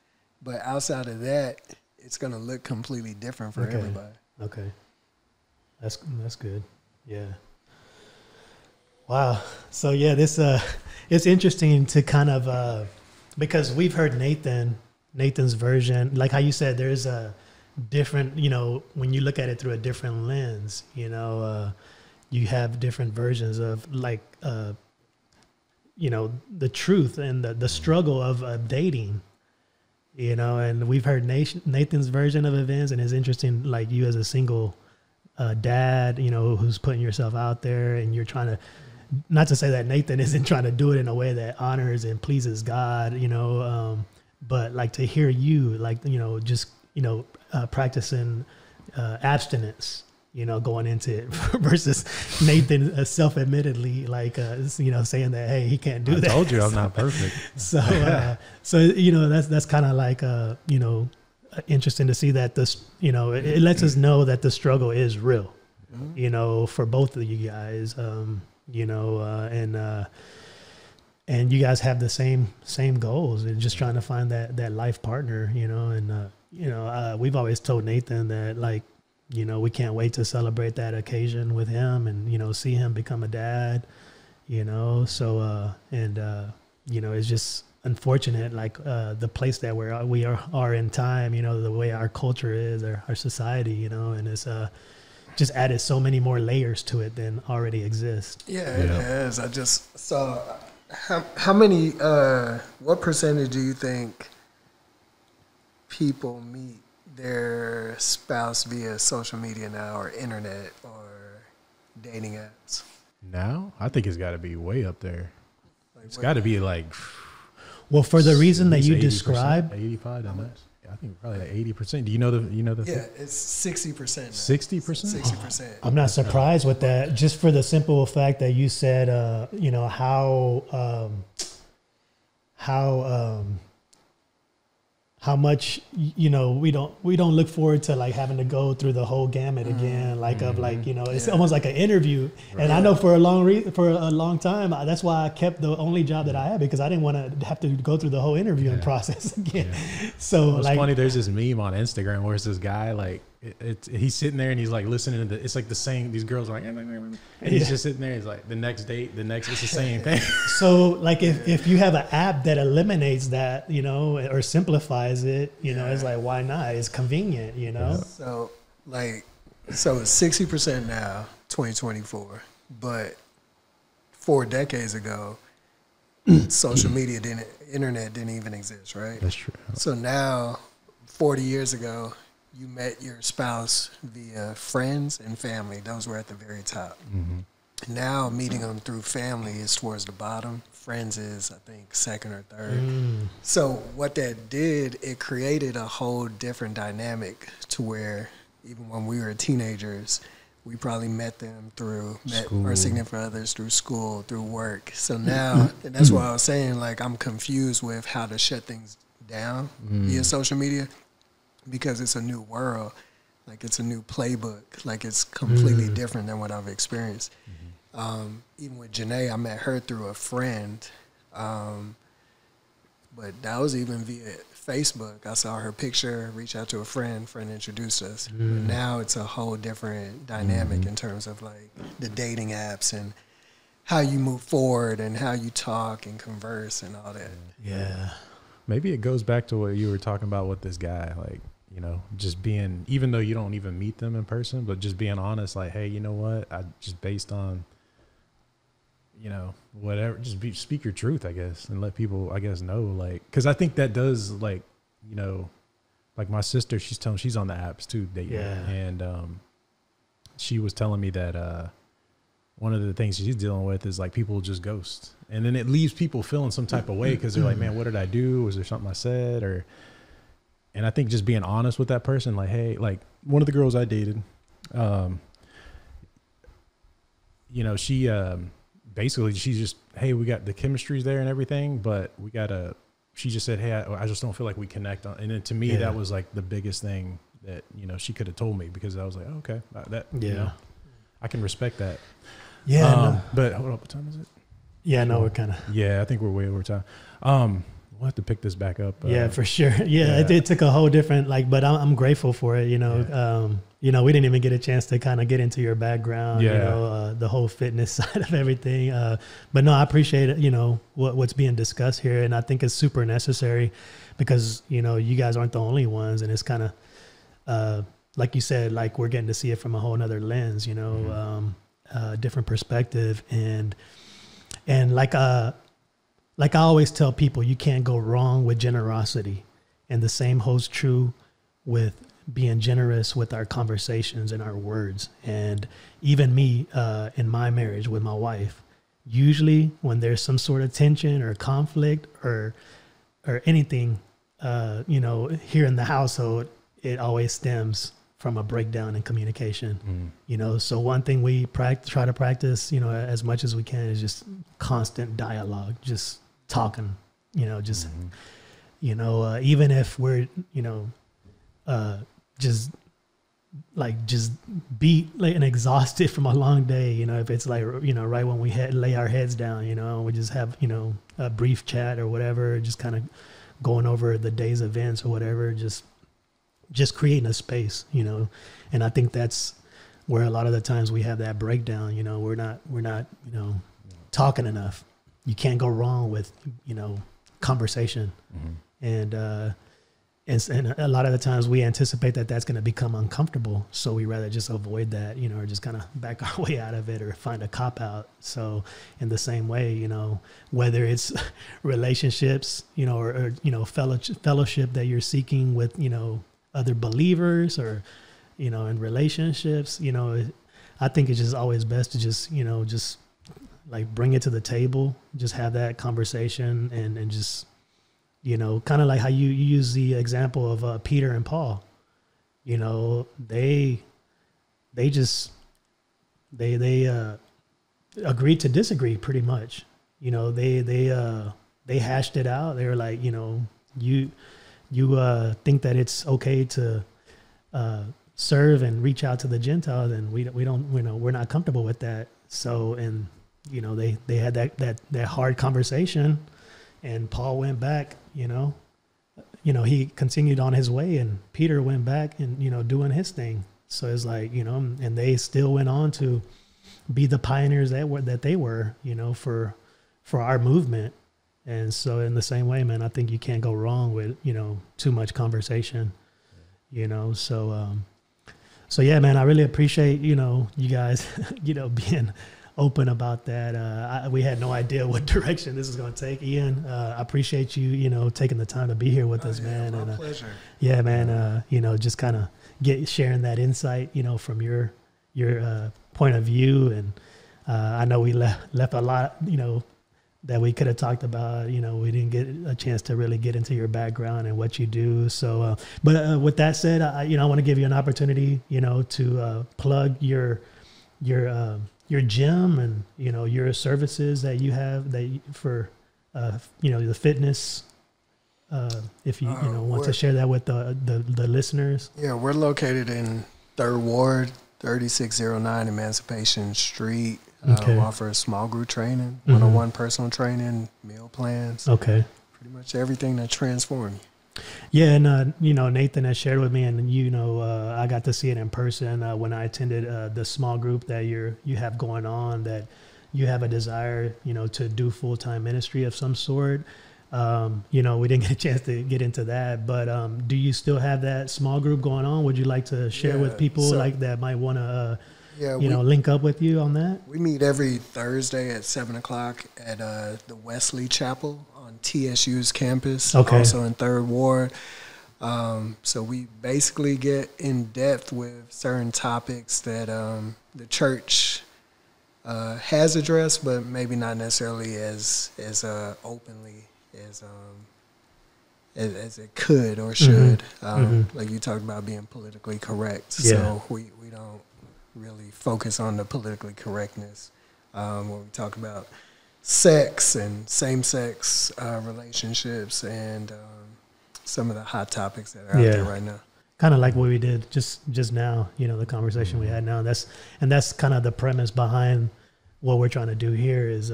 But outside of that, it's going to look completely different for everybody. Okay. That's good. Yeah. Wow. So, yeah, this it's interesting to kind of, because we've heard Nathan's version, like how you said, there's a different, you know, when you look at it through a different lens, you know, you have different versions of, like, you know, the truth and the struggle of dating, you know, and we've heard Nathan's version of events, and it's interesting, like, you as a single dad, you know, who's putting yourself out there, and you're trying to, not to say that Nathan isn't trying to do it in a way that honors and pleases God, you know, but like to hear you, like, you know, just, you know, practicing abstinence, you know, going into it versus Nathan self-admittedly, like, you know, saying that, hey, he can't do that. I told you I'm not perfect. So, you know, that's kind of like, you know, interesting to see that this, you know, it lets us know that the struggle is real, you know, for both of you guys, you know, and you guys have the same goals and just trying to find that life partner, you know, and, you know, we've always told Nathan that, like, you know, we can't wait to celebrate that occasion with him and, you know, see him become a dad, you know, so, you know, it's just unfortunate, like, the place that we are in time, you know, the way our culture is, our society, you know, and it's, just added so many more layers to it than already exist. Yeah, it has. I just saw how many, what percentage do you think people meet their spouse via social media now, or internet, or dating apps? Now? I think it's got to be way up there. Like, it's got to be like... Well, for the reason that you described... 85 on that. I think probably like 80%. Do you know the Yeah, it's 60%. 60%? 60%. I'm not surprised with that, just for the simple fact that you said, you know, how much, you know, we don't look forward to, like, having to go through the whole gamut again, like, of, like, you know, it's almost like an interview. Right. And I know for a long time, that's why I kept the only job that I had, because I didn't want to have to go through the whole interviewing process again. Yeah. So, it's funny. There's this meme on Instagram where it's this guy, like, he's sitting there and he's like listening to it's like the same, these girls are like, and he's just sitting there. He's like, the next date, it's the same thing. So, like, if you have an app that eliminates that, you know, or simplifies it, you know, it's like, why not? It's convenient, you know? Yeah. So, like, it's 60% now, 2024, but 4 decades ago, social media internet didn't even exist, right? That's true. So now, 40 years ago, you met your spouse via friends and family. Those were at the very top. Mm-hmm. Now, meeting them through family is towards the bottom. Friends is, I think, second or third. So what that did, it created a whole different dynamic to where even when we were teenagers, we probably met our significant others through school, through work. So now, and that's why I was saying, like, I'm confused with how to shut things down via social media, because it's a new world, like, it's a new playbook, like, it's completely different than what I've experienced. Even with Janae, I met her through a friend, but that was even via Facebook. I saw her picture, reached out to a friend introduced us. But now it's a whole different dynamic in terms of, like, the dating apps and how you move forward and how you talk and converse and all that. Yeah. Maybe it goes back to what you were talking about with this guy, like, you know, just being, even though you don't even meet them in person, but just being honest, like, hey, you know what, I just, based on, you know, whatever, just speak your truth, I guess, and let people, I guess, know, like, because I think that does, like, you know, like my sister, she's on the apps too, dating, and she was telling me that one of the things she's dealing with is like people just ghost. And then it leaves people feeling some type of way because they're like, man, what did I do? Was there something I said? And I think just being honest with that person, like, hey, like one of the girls I dated, you know, she basically, she's just, hey, we got the chemistry's there and everything, but she just said, hey, I just don't feel like we connect. And then to me, that was like the biggest thing that, you know, she could have told me, because I was like, oh, okay, you know, I can respect that. Yeah. But hold up, what time is it? Yeah, no, we're kind of. Yeah, I think we're way over time. We'll have to pick this back up. Yeah, for sure. Yeah, it took a whole different, like, but I'm grateful for it. You know, you know, we didn't even get a chance to kind of get into your background. You know, the whole fitness side of everything. But no, I appreciate it. You know what's being discussed here, and I think it's super necessary, because you know you guys aren't the only ones, and it's kind of like you said, like we're getting to see it from a whole nother lens. You know, different perspective, and like I always tell people, you can't go wrong with generosity. And the same holds true with being generous with our conversations and our words. And even me, in my marriage with my wife, usually when there's some sort of tension or conflict or anything, you know, here in the household, it always stems from a breakdown in communication. You know, so one thing we try to practice, you know, as much as we can, is just constant dialogue, just talking, you know, just, you know, even if we're, you know, just beat and exhausted from a long day, you know, if it's like, you know, right when we lay our heads down, you know, we just have, you know, a brief chat or whatever, just kind of going over the day's events or whatever, just creating a space, you know. And I think that's where a lot of the times we have that breakdown, you know, we're not, you know, talking enough. You can't go wrong with, you know, conversation. And a lot of the times we anticipate that that's going to become uncomfortable. So we rather just avoid that, you know, or just kind of back our way out of it or find a cop out. So in the same way, you know, whether it's relationships, you know, or you know, fellowship that you're seeking with, you know, other believers, or, you know, in relationships, you know, I think it's just always best to just, you know, just like bring it to the table, just have that conversation, and just, you know, kind of like how you use the example of Peter and Paul. You know, they agreed to disagree pretty much. You know, they hashed it out. They were like, you know, you think that it's okay to serve and reach out to the Gentiles, and we don't, you know, we're not comfortable with that. So, and you know, they had that hard conversation, and Paul went back, you know, he continued on his way, and Peter went back and, you know, doing his thing. So it's like, you know, and they still went on to be the pioneers that they were, you know, for our movement. And so in the same way, man, I think you can't go wrong with, you know, too much conversation, you know. So yeah, man, I really appreciate, you know, you guys, you know, being open about that. We had no idea what direction this is going to take. Ian, I appreciate you, you know, taking the time to be here with us, man. My pleasure. Yeah, man. You know, just kind of sharing that insight, you know, from your point of view. And I know we left a lot, you know, that we could have talked about. You know, we didn't get a chance to really get into your background and what you do. So, but with that said, I want to give you an opportunity, you know, to plug your gym and, you know, your services that you have for you know, the fitness. If you want to share that with the listeners. Yeah, we're located in 3rd Ward, 3609 Emancipation Street. We offer small group training, one-on-one personal training, meal plans. Okay. Pretty much everything that transforms you. Yeah, and you know, Nathan has shared with me, and you know, I got to see it in person when I attended the small group that you have going on. That you have a desire, you know, to do full-time ministry of some sort. You know, we didn't get a chance to get into that, but do you still have that small group going on? Would you like to share with people like that might want to? You know, link up with you on that? We meet every Thursday at 7 o'clock at the Wesley Chapel on TSU's campus, also in 3rd Ward. So we basically get in depth with certain topics that the church has addressed, but maybe not necessarily as openly as it could or should. Like you talked about being politically correct. So we don't really focus on the politically correctness when we talk about sex and same-sex relationships and some of the hot topics that are out there right now. Kind of like what we did just now, the conversation we had now. That's kind of the premise behind what we're trying to do here is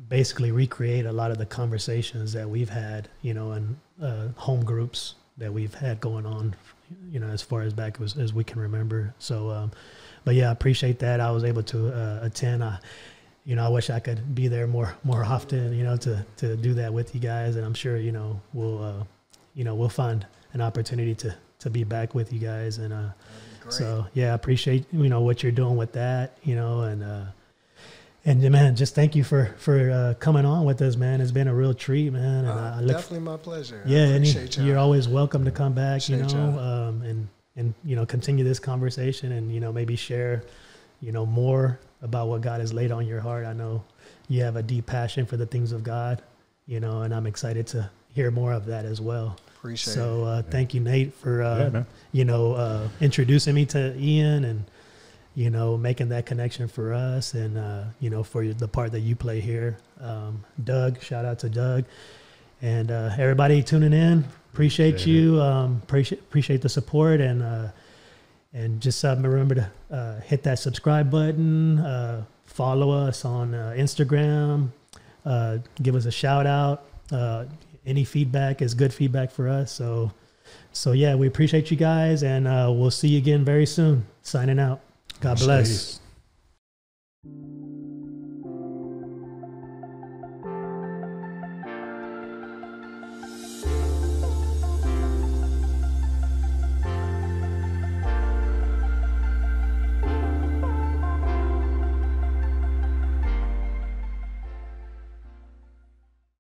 basically recreate a lot of the conversations that we've had, and home groups that we've had going on, as far as back as we can remember. So, but yeah, I appreciate that. I was able to attend. I wish I could be there more often, to do that with you guys. And I'm sure, we'll find an opportunity to be back with you guys. And so, yeah, I appreciate, what you're doing with that, and man, just thank you for coming on with us, man. It's been a real treat, man. And definitely my pleasure. Yeah, and you're always welcome to come back, and continue this conversation and, maybe share, more about what God has laid on your heart. I know you have a deep passion for the things of God, and I'm excited to hear more of that as well. Appreciate it. So thank you, Nate, for, introducing me to Ian and, making that connection for us and, for the part that you play here. Doug, shout out to Doug. And everybody tuning in, appreciate you. Appreciate the support. And just remember to hit that subscribe button, follow us on Instagram, give us a shout out. Any feedback is good feedback for us. So yeah, we appreciate you guys, and we'll see you again very soon. Signing out. God bless.